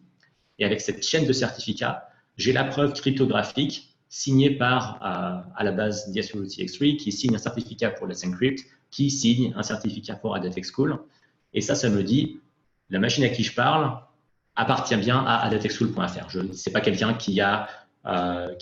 Et avec cette chaîne de certificats, j'ai la preuve cryptographique signée par, à la base, DST-CA X3, qui signe un certificat pour Let's Encrypt, qui signe un certificat pour AdatXSchool. Et ça me dit, la machine à qui je parle appartient bien à adatexschool.fr. Ce n'est pas quelqu'un qui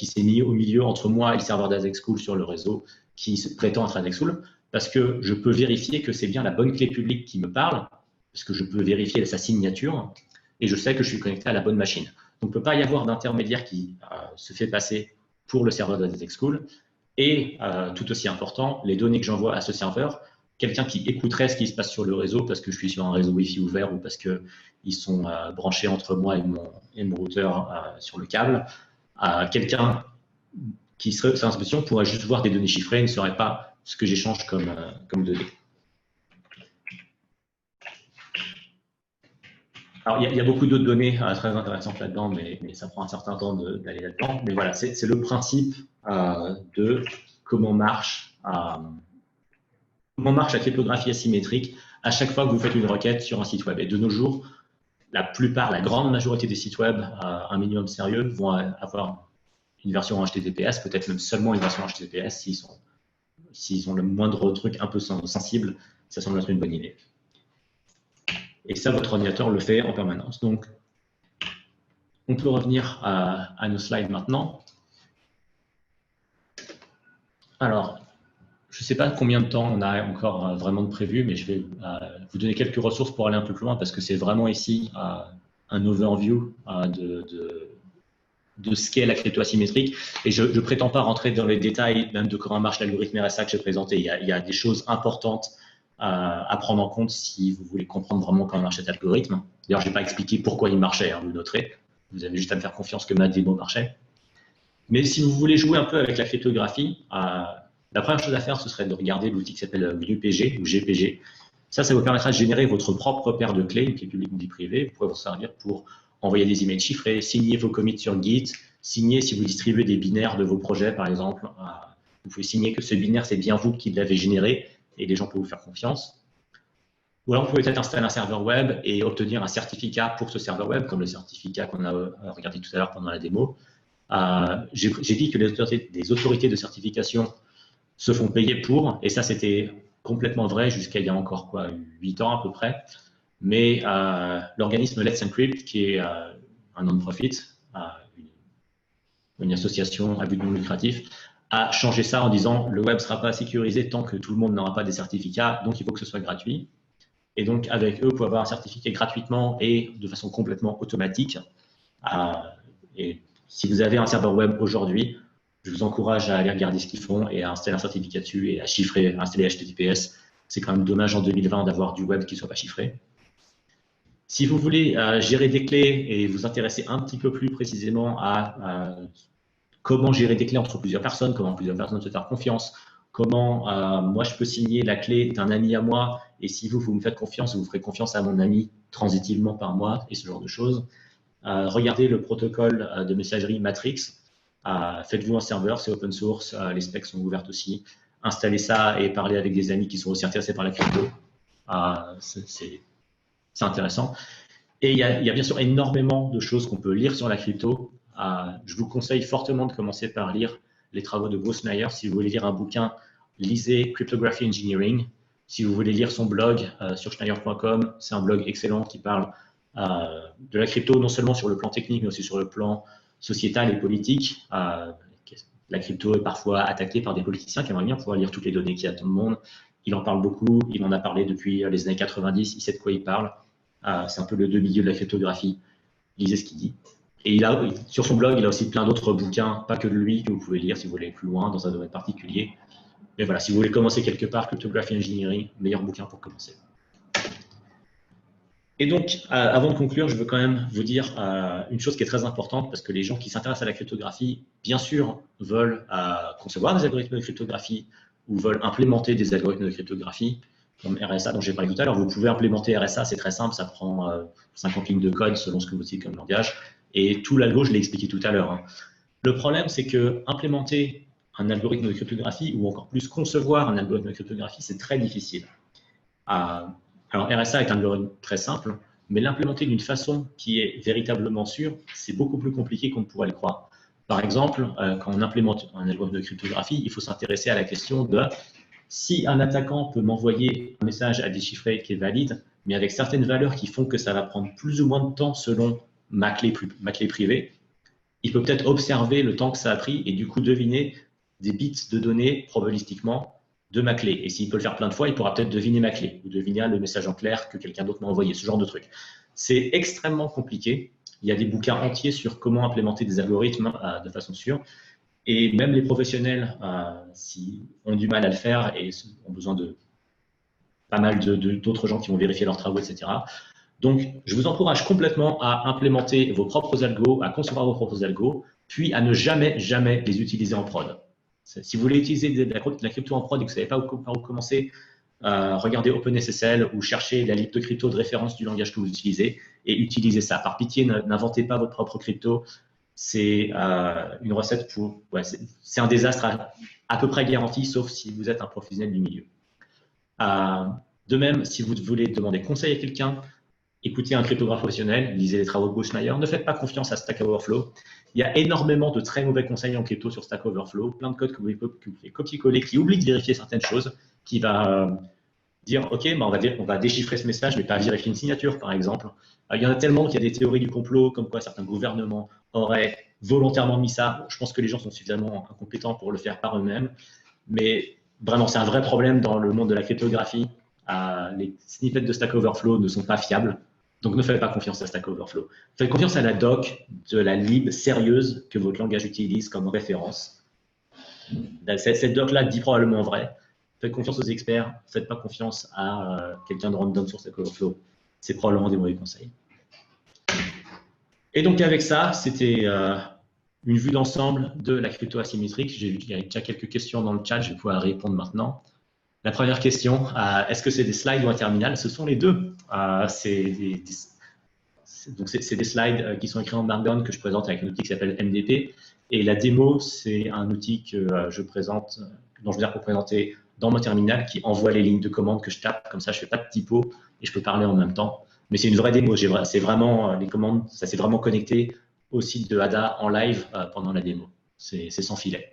s'est mis au milieu entre moi et le serveur d'AdatexSchool sur le réseau qui se prétend être AdatexSchool, parce que je peux vérifier que c'est bien la bonne clé publique qui me parle, parce que je peux vérifier sa signature, et je sais que je suis connecté à la bonne machine. Donc, il ne peut pas y avoir d'intermédiaire qui se fait passer pour le serveur d'AdatexSchool. Et tout aussi important, les données que j'envoie à ce serveur, quelqu'un qui écouterait ce qui se passe sur le réseau parce que je suis sur un réseau Wi-Fi ouvert ou parce qu'ils sont branchés entre moi et mon routeur sur le câble, quelqu'un qui serait sur l'inspection pourrait juste voir des données chiffrées et ne saurait pas ce que j'échange comme données. Alors, il y a beaucoup d'autres données très intéressantes là-dedans, mais ça prend un certain temps d'aller là-dedans. Mais voilà, c'est le principe de comment marche la cryptographie asymétrique à chaque fois que vous faites une requête sur un site web. Et de nos jours, la grande majorité des sites web, un minimum sérieux, vont avoir une version HTTPS, peut-être même seulement une version HTTPS s'ils ont le moindre truc un peu sensible, ça semble être une bonne idée. Et ça, votre ordinateur le fait en permanence. Donc, on peut revenir à nos slides maintenant. Alors, je ne sais pas combien de temps on a encore vraiment de prévu, mais je vais vous donner quelques ressources pour aller un peu plus loin, parce que c'est vraiment ici un overview de ce qu'est la crypto asymétrique. Et je ne prétends pas rentrer dans les détails même de comment marche l'algorithme RSA que j'ai présenté. Il y a des choses importantes à prendre en compte si vous voulez comprendre vraiment comment marche cet algorithme. D'ailleurs, je n'ai pas expliqué pourquoi il marchait, hein, vous le noterez. Vous avez juste à me faire confiance que ma démo marchait. Mais si vous voulez jouer un peu avec la cryptographie, la première chose à faire, ce serait de regarder l'outil qui s'appelle GluPG ou GPG. Ça vous permettra de générer votre propre paire de clés, une clé publique ou une clé privée. Vous pourrez vous servir pour envoyer des emails chiffrés, signer vos commits sur Git, signer si vous distribuez des binaires de vos projets, par exemple. Vous pouvez signer que ce binaire, c'est bien vous qui l'avez généré et les gens peuvent vous faire confiance. Ou alors, vous pouvez peut-être installer un serveur web et obtenir un certificat pour ce serveur web, comme le certificat qu'on a regardé tout à l'heure pendant la démo. J'ai dit que les autorités de certification se font payer pour, et ça, c'était complètement vrai jusqu'à il y a encore 8 ans à peu près. Mais l'organisme Let's Encrypt, qui est un non-profit, une association à but non lucratif, a changé ça en disant le web ne sera pas sécurisé tant que tout le monde n'aura pas des certificats, donc il faut que ce soit gratuit. Et donc, avec eux, vous pouvez avoir un certificat gratuitement et de façon complètement automatique. Et si vous avez un serveur web aujourd'hui, je vous encourage à aller regarder ce qu'ils font et à installer un certificat dessus et à chiffrer, à installer HTTPS. C'est quand même dommage en 2020 d'avoir du web qui ne soit pas chiffré. Si vous voulez gérer des clés et vous intéresser un petit peu plus précisément à comment gérer des clés entre plusieurs personnes, comment plusieurs personnes se faire confiance, comment moi je peux signer la clé d'un ami à moi et si vous me faites confiance, vous ferez confiance à mon ami transitivement par mois et ce genre de choses. Regardez le protocole de messagerie Matrix. Faites-vous un serveur, c'est open source, les specs sont ouvertes aussi. Installez ça et parlez avec des amis qui sont aussi intéressés par la crypto. C'est intéressant. Et il y a bien sûr énormément de choses qu'on peut lire sur la crypto. Je vous conseille fortement de commencer par lire les travaux de Bruce Schneier. Si vous voulez lire un bouquin, lisez Cryptography Engineering. Si vous voulez lire son blog sur schneier.com, c'est un blog excellent qui parle de la crypto, non seulement sur le plan technique, mais aussi sur le plan sociétal et politique. La crypto est parfois attaquée par des politiciens qui aimeraient bien pouvoir lire toutes les données qu'il y a dans le monde. Il en parle beaucoup, il en a parlé depuis les années 90, il sait de quoi il parle. C'est un peu le demi-dieu de la cryptographie. Lisez ce qu'il dit. Et sur son blog, il a aussi plein d'autres bouquins, pas que de lui, que vous pouvez lire si vous voulez aller plus loin dans un domaine particulier. Mais voilà, si vous voulez commencer quelque part, Cryptography Engineering, meilleur bouquin pour commencer. Et donc, avant de conclure, je veux quand même vous dire une chose qui est très importante, parce que les gens qui s'intéressent à la cryptographie, bien sûr, veulent concevoir des algorithmes de cryptographie ou veulent implémenter des algorithmes de cryptographie, comme RSA dont j'ai parlé tout à l'heure. Vous pouvez implémenter RSA, c'est très simple, ça prend 50 lignes de code selon ce que vous utilisez comme langage. Et tout l'algo, je l'ai expliqué tout à l'heure. Hein. Le problème, c'est que implémenter un algorithme de cryptographie, ou encore plus concevoir un algorithme de cryptographie, c'est très difficile. Alors, RSA est un algorithme très simple, mais l'implémenter d'une façon qui est véritablement sûre, c'est beaucoup plus compliqué qu'on ne pourrait le croire. Par exemple, quand on implémente un algorithme de cryptographie, il faut s'intéresser à la question de si un attaquant peut m'envoyer un message à déchiffrer qui est valide, mais avec certaines valeurs qui font que ça va prendre plus ou moins de temps selon ma clé privée, il peut peut-être observer le temps que ça a pris et du coup deviner des bits de données probabilistiquement de ma clé. Et s'il peut le faire plein de fois, il pourra peut-être deviner ma clé ou deviner le message en clair que quelqu'un d'autre m'a envoyé, ce genre de truc. C'est extrêmement compliqué. Il y a des bouquins entiers sur comment implémenter des algorithmes de façon sûre. Et même les professionnels, s'ils ont du mal à le faire et ont besoin de pas mal d'autres gens qui vont vérifier leurs travaux, etc. Donc, je vous encourage complètement à implémenter vos propres algos, à concevoir vos propres algos, puis à ne jamais, jamais les utiliser en prod. Si vous voulez utiliser de la crypto en prod et que vous ne savez pas par où commencer, regardez OpenSSL ou cherchez la liste de crypto de référence du langage que vous utilisez et utilisez ça. Par pitié, n'inventez pas votre propre crypto. C'est une recette pour… Ouais, c'est un désastre à peu près garanti, sauf si vous êtes un professionnel du milieu. De même, si vous voulez demander conseil à quelqu'un, écoutez un cryptographe professionnel, lisez les travaux de Gauss-Meyer, ne faites pas confiance à Stack Overflow. Il y a énormément de très mauvais conseils en crypto sur Stack Overflow, plein de codes que vous pouvez copier-coller, qui oublient de vérifier certaines choses, qui va dire, OK, on va déchiffrer ce message, mais pas vérifier une signature, par exemple. Il y en a tellement qu'il y a des théories du complot, comme quoi certains gouvernements auraient volontairement mis ça. Je pense que les gens sont suffisamment incompétents pour le faire par eux-mêmes. Mais vraiment, c'est un vrai problème dans le monde de la cryptographie. Les snippets de Stack Overflow ne sont pas fiables. Donc, ne faites pas confiance à Stack Overflow. Faites confiance à la doc de la lib sérieuse que votre langage utilise comme référence. Cette doc-là dit probablement vrai. Faites confiance aux experts. Faites pas confiance à quelqu'un de random sur Stack Overflow. C'est probablement des mauvais conseils. Et donc, avec ça, c'était une vue d'ensemble de la crypto asymétrique. J'ai vu qu'il y avait déjà quelques questions dans le chat. Je vais pouvoir répondre maintenant. La première question, est-ce que c'est des slides ou un terminal? Ce sont les deux. C'est des slides qui sont écrits en Markdown que je présente avec un outil qui s'appelle MDP. Et la démo, c'est un outil que je présente, dont je viens pour présenter dans mon terminal qui envoie les lignes de commande que je tape. Comme ça, je ne fais pas de typo et je peux parler en même temps. Mais c'est une vraie démo. C'est vraiment les commandes, ça s'est vraiment connecté au site de Ada en live pendant la démo. C'est sans filet.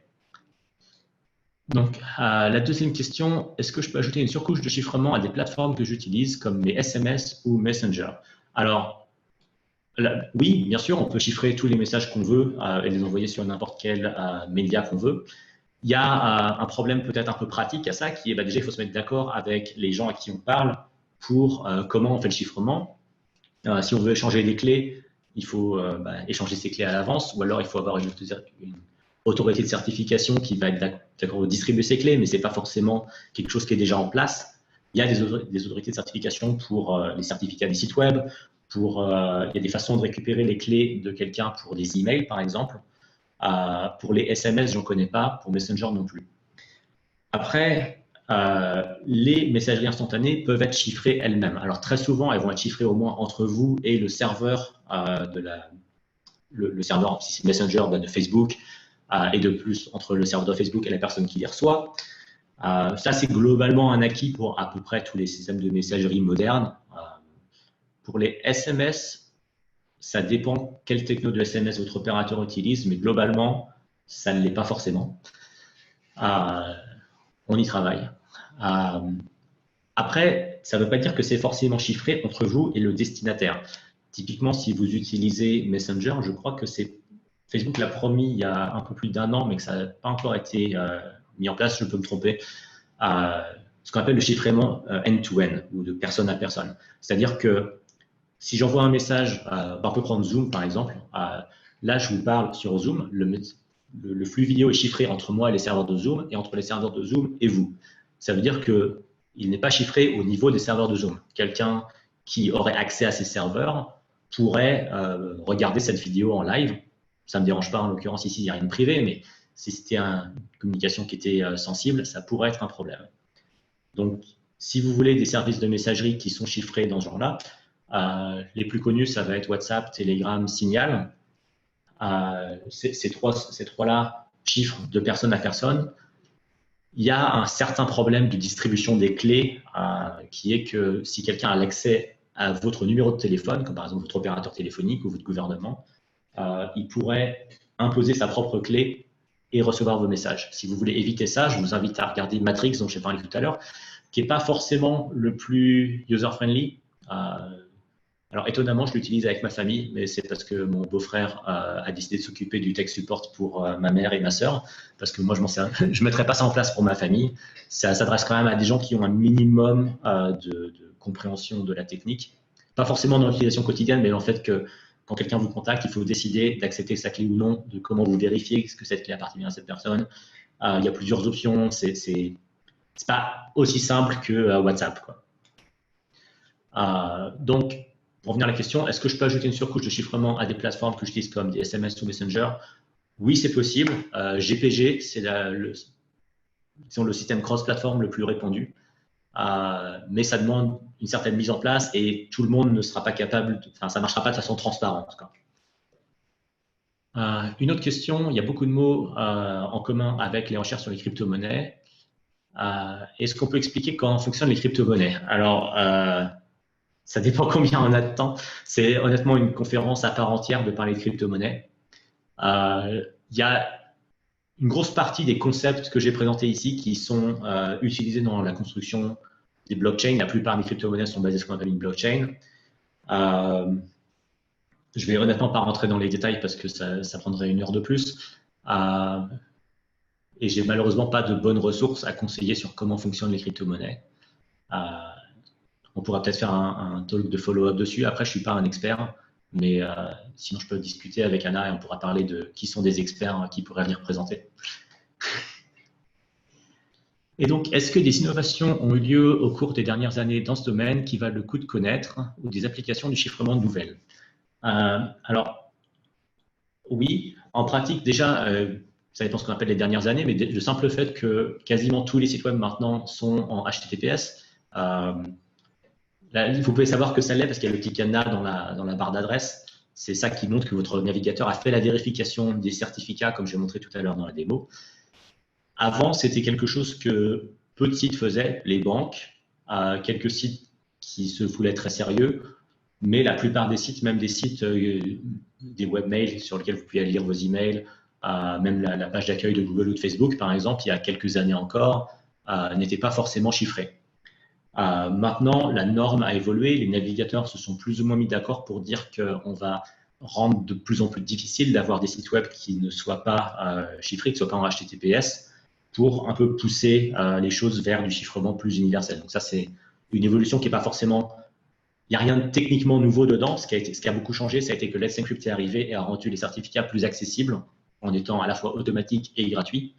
Donc, la deuxième question, est-ce que je peux ajouter une surcouche de chiffrement à des plateformes que j'utilise comme les SMS ou Messenger? Alors, oui, bien sûr, on peut chiffrer tous les messages qu'on veut et les envoyer sur n'importe quel média qu'on veut. Il y a un problème peut-être un peu pratique à ça, qui est déjà, il faut se mettre d'accord avec les gens à qui on parle pour comment on fait le chiffrement. Si on veut échanger des clés, il faut échanger ses clés à l'avance, ou alors il faut avoir une autorité de certification qui va être d'accord de distribuer ses clés, mais ce n'est pas forcément quelque chose qui est déjà en place. Il y a des autorités de certification pour les certificats des sites web, il y a des façons de récupérer les clés de quelqu'un pour des emails, par exemple. Pour les SMS, je n'en connais pas, pour Messenger non plus. Après, les messageries instantanées peuvent être chiffrées elles-mêmes. Alors très souvent, elles vont être chiffrées au moins entre vous et le serveur le serveur, si c'est Messenger de Facebook, et de plus entre le serveur de Facebook et la personne qui les reçoit. Ça, c'est globalement un acquis pour à peu près tous les systèmes de messagerie modernes. Pour les SMS, ça dépend quelle techno de SMS votre opérateur utilise, mais globalement, ça ne l'est pas forcément. On y travaille. Après, ça ne veut pas dire que c'est forcément chiffré entre vous et le destinataire. Typiquement, si vous utilisez Messenger, je crois que c'est Facebook l'a promis il y a un peu plus d'1 an, mais que ça n'a pas encore été mis en place, je peux me tromper, ce qu'on appelle le chiffrement end-to-end, ou de personne à personne. C'est-à-dire que si j'envoie un message, on peut prendre Zoom par exemple, là je vous parle sur Zoom, le flux vidéo est chiffré entre moi et les serveurs de Zoom, et entre les serveurs de Zoom et vous. Ça veut dire qu'il n'est pas chiffré au niveau des serveurs de Zoom. Quelqu'un qui aurait accès à ces serveurs pourrait regarder cette vidéo en live. Ça ne me dérange pas, en l'occurrence, ici, il n'y a rien de privé, mais si c'était une communication qui était sensible, ça pourrait être un problème. Donc, si vous voulez des services de messagerie qui sont chiffrés dans ce genre-là, les plus connus, ça va être WhatsApp, Telegram, Signal. Ces trois-là chiffrent de personne à personne. Il y a un certain problème de distribution des clés qui est que si quelqu'un a l'accès à votre numéro de téléphone, comme par exemple votre opérateur téléphonique ou votre gouvernement, il pourrait imposer sa propre clé et recevoir vos messages. Si vous voulez éviter ça, je vous invite à regarder Matrix, dont j'ai parlé tout à l'heure, qui n'est pas forcément le plus user-friendly. Alors, étonnamment, je l'utilise avec ma famille, mais c'est parce que mon beau-frère a décidé de s'occuper du tech support pour ma mère et ma sœur, parce que moi, je ne mettrais pas ça en place pour ma famille. Ça s'adresse quand même à des gens qui ont un minimum de compréhension de la technique. Pas forcément dans l'utilisation quotidienne, mais en fait que quand quelqu'un vous contacte, il faut décider d'accepter sa clé ou non, de comment vous vérifiez que cette clé appartient à cette personne. Il y a plusieurs options. C'est pas aussi simple que WhatsApp, quoi. Donc, pour revenir à la question, est-ce que je peux ajouter une surcouche de chiffrement à des plateformes que j'utilise comme des SMS ou Messenger? Oui, c'est possible. GPG, c'est le système cross-platform le plus répandu. Mais ça demande une certaine mise en place et tout le monde ne sera pas capable, ça ne marchera pas de façon transparente. Une autre question, il y a beaucoup de mots en commun avec les recherches sur les crypto-monnaies. Est-ce qu'on peut expliquer comment fonctionnent les crypto-monnaies? Alors, ça dépend combien on a de temps. C'est honnêtement une conférence à part entière de parler de crypto-monnaies. Il y a une grosse partie des concepts que j'ai présentés ici qui sont utilisés dans la construction des blockchains. La plupart des crypto-monnaies sont basées sur ce qu'on appelle une blockchain. Je vais honnêtement pas rentrer dans les détails parce que ça prendrait une heure de plus. Et j'ai malheureusement pas de bonnes ressources à conseiller sur comment fonctionnent les crypto-monnaies. On pourra peut-être faire un talk de follow-up dessus. Après, je ne suis pas un expert, mais sinon, je peux discuter avec Anna et on pourra parler de qui sont des experts qui pourraient venir présenter. Et donc, est-ce que des innovations ont eu lieu au cours des dernières années dans ce domaine qui valent le coup de connaître ou des applications du chiffrement nouvelles? Alors, oui, en pratique, déjà, ça dépend de ce qu'on appelle les dernières années, mais le simple fait que quasiment tous les sites web maintenant sont en HTTPS, là, vous pouvez savoir que ça l'est parce qu'il y a le petit cadenas dans la barre d'adresse. C'est ça qui montre que votre navigateur a fait la vérification des certificats, comme j'ai montré tout à l'heure dans la démo. Avant, c'était quelque chose que peu de sites faisaient, les banques, quelques sites qui se voulaient très sérieux, mais la plupart des sites, même des sites, des webmails sur lesquels vous pouvez aller lire vos emails, même la page d'accueil de Google ou de Facebook, par exemple, il y a quelques années encore, n'était pas forcément chiffrée. Maintenant, la norme a évolué, les navigateurs se sont plus ou moins mis d'accord pour dire qu'on va rendre de plus en plus difficile d'avoir des sites web qui ne soient pas chiffrés, qui ne soient pas en HTTPS, pour un peu pousser les choses vers du chiffrement plus universel. Donc ça, c'est une évolution qui n'est pas forcément... Il n'y a rien de techniquement nouveau dedans. Ce qui a beaucoup changé, ça a été que Let's Encrypt est arrivé et a rendu les certificats plus accessibles en étant à la fois automatiques et gratuits.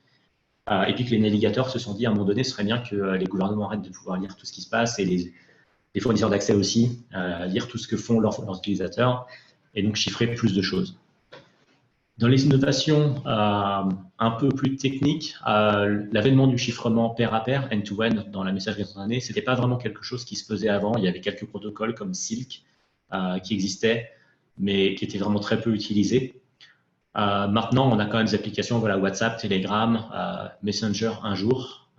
Et puis que les navigateurs se sont dit à un moment donné, ce serait bien que les gouvernements arrêtent de pouvoir lire tout ce qui se passe et les fournisseurs d'accès aussi, lire tout ce que font leurs utilisateurs et donc chiffrer plus de choses. Dans les innovations un peu plus techniques, l'avènement du chiffrement pair à pair, end-to-end, dans la messagerie instantanée, ce n'était pas vraiment quelque chose qui se faisait avant. Il y avait quelques protocoles comme Silk qui existaient, mais qui étaient vraiment très peu utilisés. Maintenant, on a quand même des applications, voilà, WhatsApp, Telegram, Messenger un jour,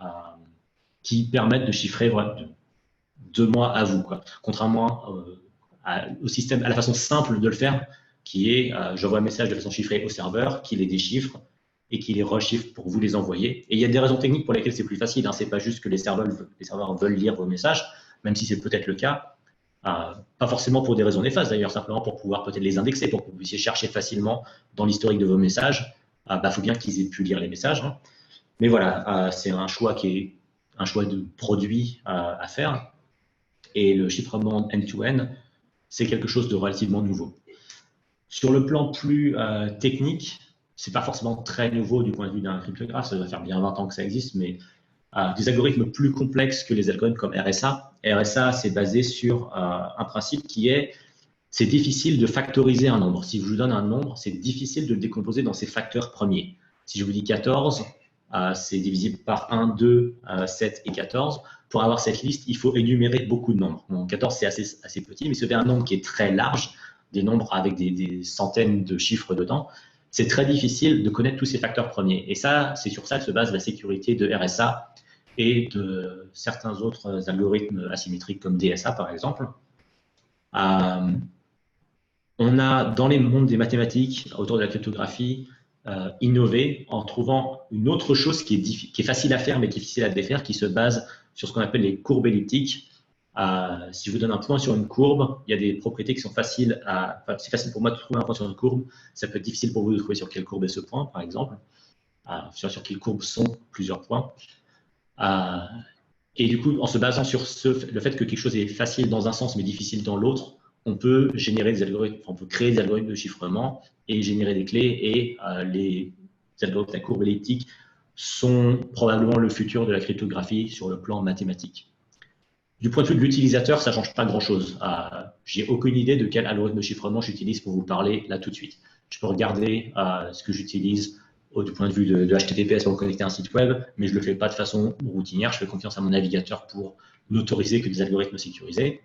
qui permettent de chiffrer voilà, de moi à vous, quoi. Contrairement au système, à la façon simple de le faire, qui est j'envoie un message de façon chiffrée au serveur, qui les déchiffre et qui les rechiffre pour vous les envoyer. Et il y a des raisons techniques pour lesquelles c'est plus facile. Hein. C'est pas juste que les serveurs veulent lire vos messages, même si c'est peut-être le cas. Pas forcément pour des raisons néfastes d'ailleurs, simplement pour pouvoir peut-être les indexer, pour que vous puissiez chercher facilement dans l'historique de vos messages. Faut bien qu'ils aient pu lire les messages. Hein. Mais voilà, c'est un choix qui est un choix de produit à faire. Et le chiffrement end-to-end, c'est quelque chose de relativement nouveau. Sur le plan plus technique, c'est pas forcément très nouveau du point de vue d'un cryptographe, ça doit faire bien 20 ans que ça existe, mais des algorithmes plus complexes que les algorithmes comme RSA. RSA, c'est basé sur un principe qui est, c'est difficile de factoriser un nombre. Si je vous donne un nombre, c'est difficile de le décomposer dans ses facteurs premiers. Si je vous dis 14, c'est divisible par 1, 2, 7 et 14. Pour avoir cette liste, il faut énumérer beaucoup de nombres. Bon, 14, c'est assez petit, mais si vous avez un nombre qui est très large, des nombres avec des centaines de chiffres dedans, c'est très difficile de connaître tous ces facteurs premiers. Et ça, c'est sur ça que se base la sécurité de RSA et de certains autres algorithmes asymétriques comme DSA, par exemple. On a, dans les mondes des mathématiques, autour de la cryptographie, innové en trouvant une autre chose qui est facile à faire, mais qui est difficile à défaire, qui se base sur ce qu'on appelle les courbes elliptiques. Si je vous donne un point sur une courbe, il y a des propriétés qui sont faciles enfin, c'est facile pour moi de trouver un point sur une courbe. Ça peut être difficile pour vous de trouver sur quelle courbe est ce point, par exemple. Sur quelle courbe sont plusieurs points. Et du coup, en se basant sur le fait que quelque chose est facile dans un sens mais difficile dans l'autre, on peut générer des algorithmes, on peut créer des algorithmes de chiffrement et générer des clés. Et les algorithmes à courbe elliptique sont probablement le futur de la cryptographie sur le plan mathématique. Du point de vue de l'utilisateur, ça ne change pas grand-chose. J'ai aucune idée de quel algorithme de chiffrement j'utilise pour vous parler là tout de suite. Je peux regarder ce que j'utilise du point de vue de HTTPS pour me connecter à un site web, mais je ne le fais pas de façon routinière. Je fais confiance à mon navigateur pour n'autoriser que des algorithmes sécurisés.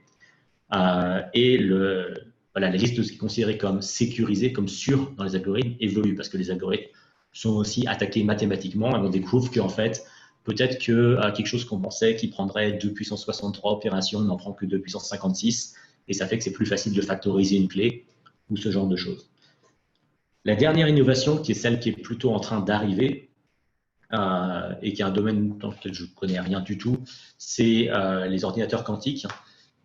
Et la liste de ce qui est considéré comme sécurisé, comme sûr dans les algorithmes évolue parce que les algorithmes sont aussi attaqués mathématiquement et on découvre qu'en fait, peut-être que quelque chose qu'on pensait qui prendrait 2 puissance 63 opérations n'en prend que 2 puissance 56 et ça fait que c'est plus facile de factoriser une clé ou ce genre de choses. La dernière innovation, qui est celle qui est plutôt en train d'arriver et qui est un domaine dans lequel je ne connais rien du tout, c'est les ordinateurs quantiques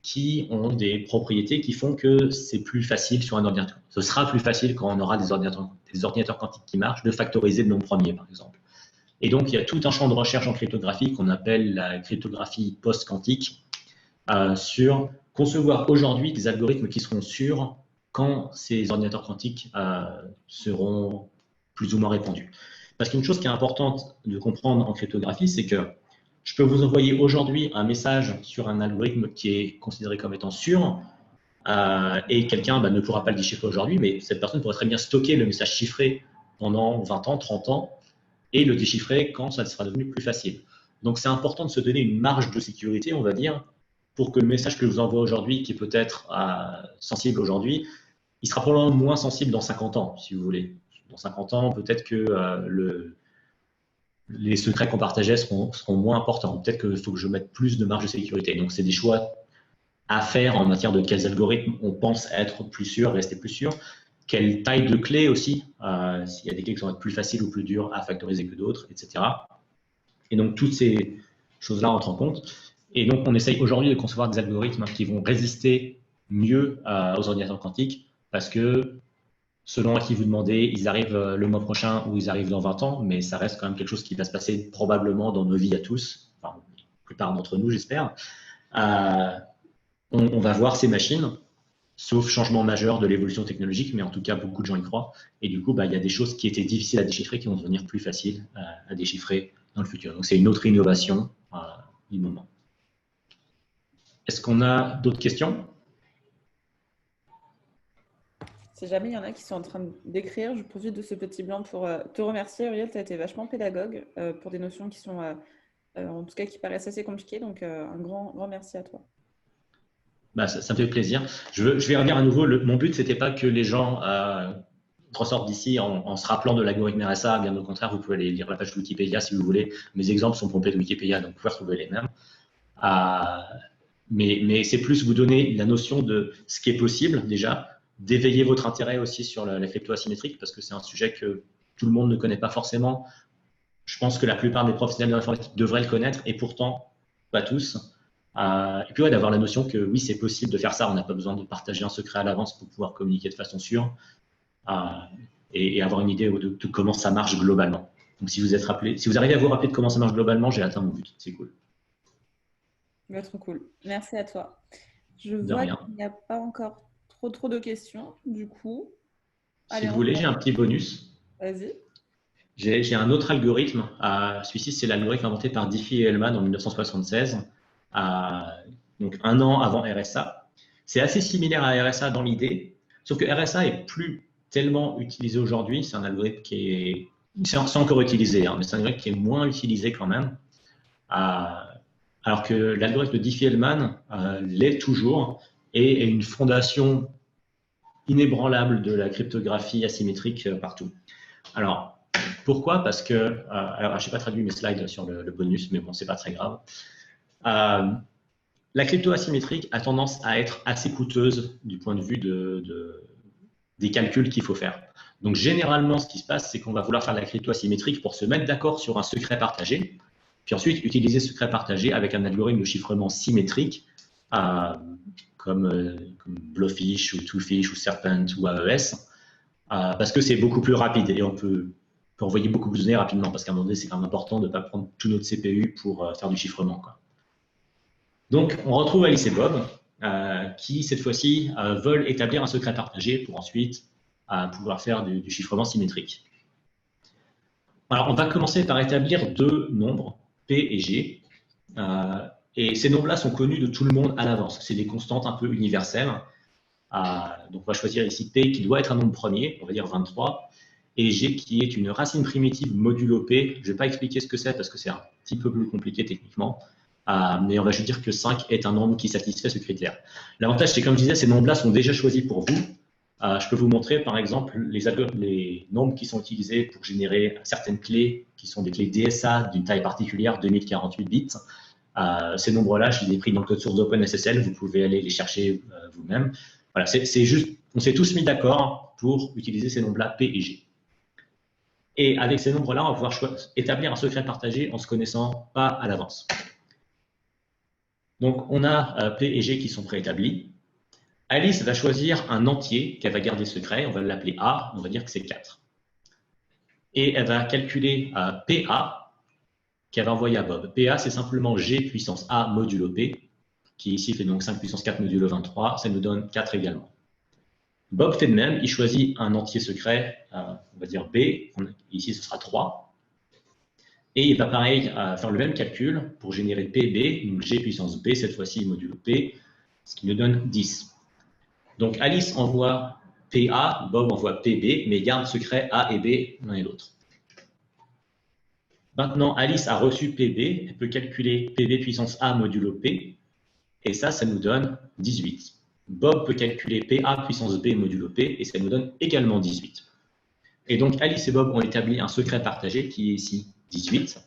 qui ont des propriétés qui font que c'est plus facile sur un ordinateur. Ce sera plus facile quand on aura des ordinateurs quantiques qui marchent de factoriser le nombre premier, par exemple. Et donc, il y a tout un champ de recherche en cryptographie qu'on appelle la cryptographie post-quantique sur concevoir aujourd'hui des algorithmes qui seront sûrs quand ces ordinateurs quantiques seront plus ou moins répandus. Parce qu'une chose qui est importante de comprendre en cryptographie, c'est que je peux vous envoyer aujourd'hui un message sur un algorithme qui est considéré comme étant sûr et quelqu'un ne pourra pas le déchiffrer aujourd'hui, mais cette personne pourrait très bien stocker le message chiffré pendant 20 ans, 30 ans et le déchiffrer quand ça sera devenu plus facile. Donc, c'est important de se donner une marge de sécurité, on va dire, pour que le message que je vous envoie aujourd'hui, qui est peut-être sensible aujourd'hui, il sera probablement moins sensible dans 50 ans, si vous voulez. Dans 50 ans, peut-être que les secrets qu'on partageait seront moins importants. Peut-être qu'il faut que je mette plus de marge de sécurité. Donc, c'est des choix à faire en matière de quels algorithmes on pense être plus sûrs, rester plus sûrs. Quelle taille de clé aussi, s'il y a des clés qui vont être plus faciles ou plus dures à factoriser que d'autres, etc. Et donc, toutes ces choses-là entrent en compte. Et donc, on essaye aujourd'hui de concevoir des algorithmes qui vont résister mieux aux ordinateurs quantiques parce que, selon à qui vous demandez, ils arrivent le mois prochain ou ils arrivent dans 20 ans, mais ça reste quand même quelque chose qui va se passer probablement dans nos vies à tous, enfin, la plupart d'entre nous, j'espère. On va voir ces machines, sauf changement majeur de l'évolution technologique, mais en tout cas, beaucoup de gens y croient. Et du coup, il y a des choses qui étaient difficiles à déchiffrer qui vont devenir plus faciles à déchiffrer dans le futur. Donc, c'est une autre innovation du moment. Est-ce qu'on a d'autres questions ? Si jamais il y en a qui sont en train d'écrire, je profite de ce petit blanc pour te remercier, Uriel. Tu as été vachement pédagogue pour des notions qui sont, en tout cas, qui paraissent assez compliquées. Donc, un grand merci à toi. Ça me fait plaisir. Je vais redire à nouveau, mon but, c'était pas que les gens ressortent d'ici en se rappelant de l'algorithme RSA. Bien au contraire, vous pouvez aller lire la page de Wikipédia si vous voulez. Mes exemples sont pompés de Wikipédia, donc vous pouvez retrouver les mêmes. Mais c'est plus vous donner la notion de ce qui est possible déjà, d'éveiller votre intérêt aussi sur la crypto asymétrique parce que c'est un sujet que tout le monde ne connaît pas forcément. Je pense que la plupart des professionnels de l'informatique devraient le connaître et pourtant pas tous. Et puis d'avoir la notion que oui, c'est possible de faire ça. On n'a pas besoin de partager un secret à l'avance pour pouvoir communiquer de façon sûre et avoir une idée de comment ça marche globalement. Donc si vous arrivez à vous rappeler de comment ça marche globalement, j'ai atteint mon but. C'est cool. Trop cool. Merci à toi. Je vois qu'il n'y a pas encore trop de questions, du coup. Si vous voulez, j'ai un petit bonus. Vas-y. J'ai un autre algorithme. Celui-ci, c'est l'algorithme inventé par Diffie et Hellman en 1976, donc un an avant RSA. C'est assez similaire à RSA dans l'idée, sauf que RSA est plus tellement utilisé aujourd'hui. C'est un algorithme qui c'est encore utilisé, mais c'est un algorithme qui est moins utilisé quand même. Alors que l'algorithme de Diffie-Hellman l'est toujours et est une fondation inébranlable de la cryptographie asymétrique partout. Alors, pourquoi ? Parce que, alors je n'ai pas traduit mes slides sur le bonus, mais bon, c'est pas très grave. La crypto asymétrique a tendance à être assez coûteuse du point de vue des calculs qu'il faut faire. Donc, généralement, ce qui se passe, c'est qu'on va vouloir faire de la crypto asymétrique pour se mettre d'accord sur un secret partagé, puis ensuite utiliser ce secret partagé avec un algorithme de chiffrement symétrique comme Blowfish ou Twofish ou Serpent ou AES, parce que c'est beaucoup plus rapide et on peut envoyer beaucoup plus de données rapidement, parce qu'à un moment donné, c'est quand même important de ne pas prendre tout notre CPU pour faire du chiffrement, quoi. Donc, on retrouve Alice et Bob, qui, cette fois-ci, veulent établir un secret partagé pour ensuite pouvoir faire du chiffrement symétrique. Alors, on va commencer par établir deux nombres, P et G. Et ces nombres-là sont connus de tout le monde à l'avance. C'est des constantes un peu universelles. Donc, on va choisir ici P, qui doit être un nombre premier, on va dire 23, et G, qui est une racine primitive modulo P. Je ne vais pas expliquer ce que c'est, parce que c'est un petit peu plus compliqué techniquement. Mais on va juste dire que 5 est un nombre qui satisfait ce critère. L'avantage, c'est comme je disais, ces nombres-là sont déjà choisis pour vous. Je peux vous montrer, par exemple, les nombres qui sont utilisés pour générer certaines clés, qui sont des clés DSA d'une taille particulière, 2048 bits. Ces nombres-là, je les ai pris dans le code source d'OpenSSL, vous pouvez aller les chercher vous-même. Voilà, c'est juste, on s'est tous mis d'accord pour utiliser ces nombres-là, P et G. Et avec ces nombres-là, on va pouvoir établir un secret partagé en ne se connaissant pas à l'avance. Donc, on a P et G qui sont préétablis. Alice va choisir un entier qu'elle va garder secret. On va l'appeler A. On va dire que c'est 4. Et elle va calculer PA qu'elle va envoyer à Bob. PA, c'est simplement G puissance A modulo P, qui ici fait donc 5 puissance 4 modulo 23. Ça nous donne 4 également. Bob fait de même. Il choisit un entier secret, on va dire B. Ici, ce sera 3. Et il va pareil faire le même calcul pour générer PB, donc G puissance B, cette fois-ci modulo P, ce qui nous donne 10. Donc Alice envoie PA, Bob envoie PB, mais garde secret A et B l'un et l'autre. Maintenant, Alice a reçu PB, elle peut calculer PB puissance A modulo P, et ça nous donne 18. Bob peut calculer PA puissance B modulo P, et ça nous donne également 18. Et donc Alice et Bob ont établi un secret partagé qui est ici 18,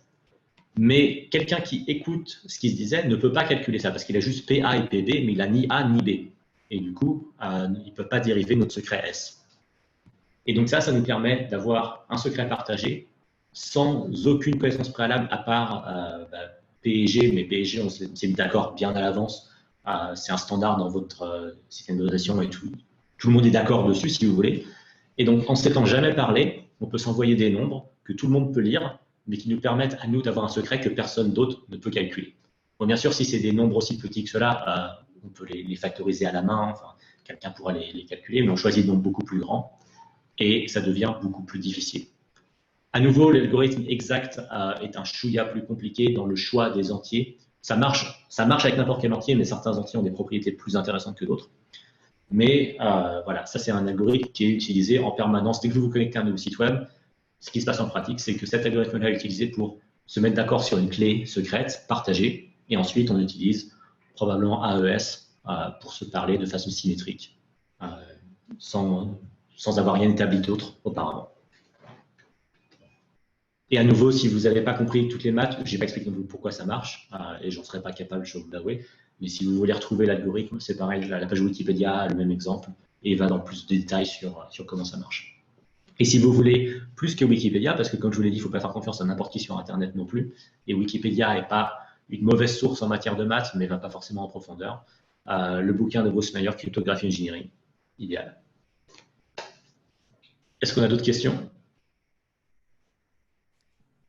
mais quelqu'un qui écoute ce qui se disait ne peut pas calculer ça, parce qu'il a juste PA et PB, mais il n'a ni A ni B. Et du coup, il ne peut pas dériver notre secret S. Et donc ça nous permet d'avoir un secret partagé sans aucune connaissance préalable à part P et G, mais P et G, on s'est mis d'accord bien à l'avance. C'est un standard dans votre système de notation et tout. Tout le monde est d'accord dessus, si vous voulez. Et donc, en ne s'étant jamais parlé, on peut s'envoyer des nombres que tout le monde peut lire, mais qui nous permettent à nous d'avoir un secret que personne d'autre ne peut calculer. Bon, bien sûr, si c'est des nombres aussi petits que cela, on peut les factoriser à la main, enfin, quelqu'un pourra les calculer, mais on choisit des nombres beaucoup plus grands et ça devient beaucoup plus difficile. À nouveau, l'algorithme exact est un chouïa plus compliqué dans le choix des entiers. Ça marche avec n'importe quel entier, mais certains entiers ont des propriétés plus intéressantes que d'autres. Mais voilà, ça c'est un algorithme qui est utilisé en permanence. Dès que vous vous connectez à un nouveau site web, ce qui se passe en pratique, c'est que cet algorithme-là est utilisé pour se mettre d'accord sur une clé secrète, partagée, et ensuite on utilise probablement AES pour se parler de façon symétrique, sans avoir rien établi d'autre auparavant. Et à nouveau, si vous n'avez pas compris toutes les maths, je n'ai pas expliqué pourquoi ça marche, et j'en serais pas capable, je vous l'avoue. Mais si vous voulez retrouver l'algorithme, c'est pareil, la page Wikipédia a le même exemple, et il va dans plus de détails sur comment ça marche. Et si vous voulez plus que Wikipédia, parce que comme je vous l'ai dit, il ne faut pas faire confiance à n'importe qui sur Internet non plus, et Wikipédia n'est pas une mauvaise source en matière de maths, mais ne va pas forcément en profondeur, le bouquin de Bruce Meyer, Cryptographie Engineering, idéal. Est-ce qu'on a d'autres questions?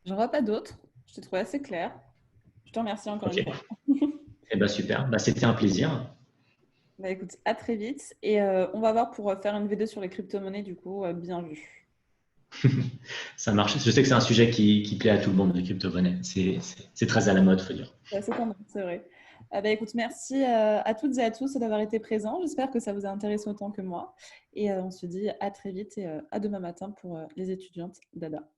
J'en vois pas d'autres. Je t'ai trouvé assez clair. Je te remercie encore une fois. Eh ben super, c'était un plaisir. Bah écoute, à très vite. Et on va voir pour faire une vidéo sur les crypto-monnaies, du coup, bien vu. Ça marche. Je sais que c'est un sujet qui plaît à tout le monde, les crypto-monnaies. C'est très à la mode, il faut dire. C'est tendance, c'est vrai. Bah écoute, merci à toutes et à tous d'avoir été présents. J'espère que ça vous a intéressé autant que moi. Et on se dit à très vite et à demain matin pour les étudiantes d'ADA.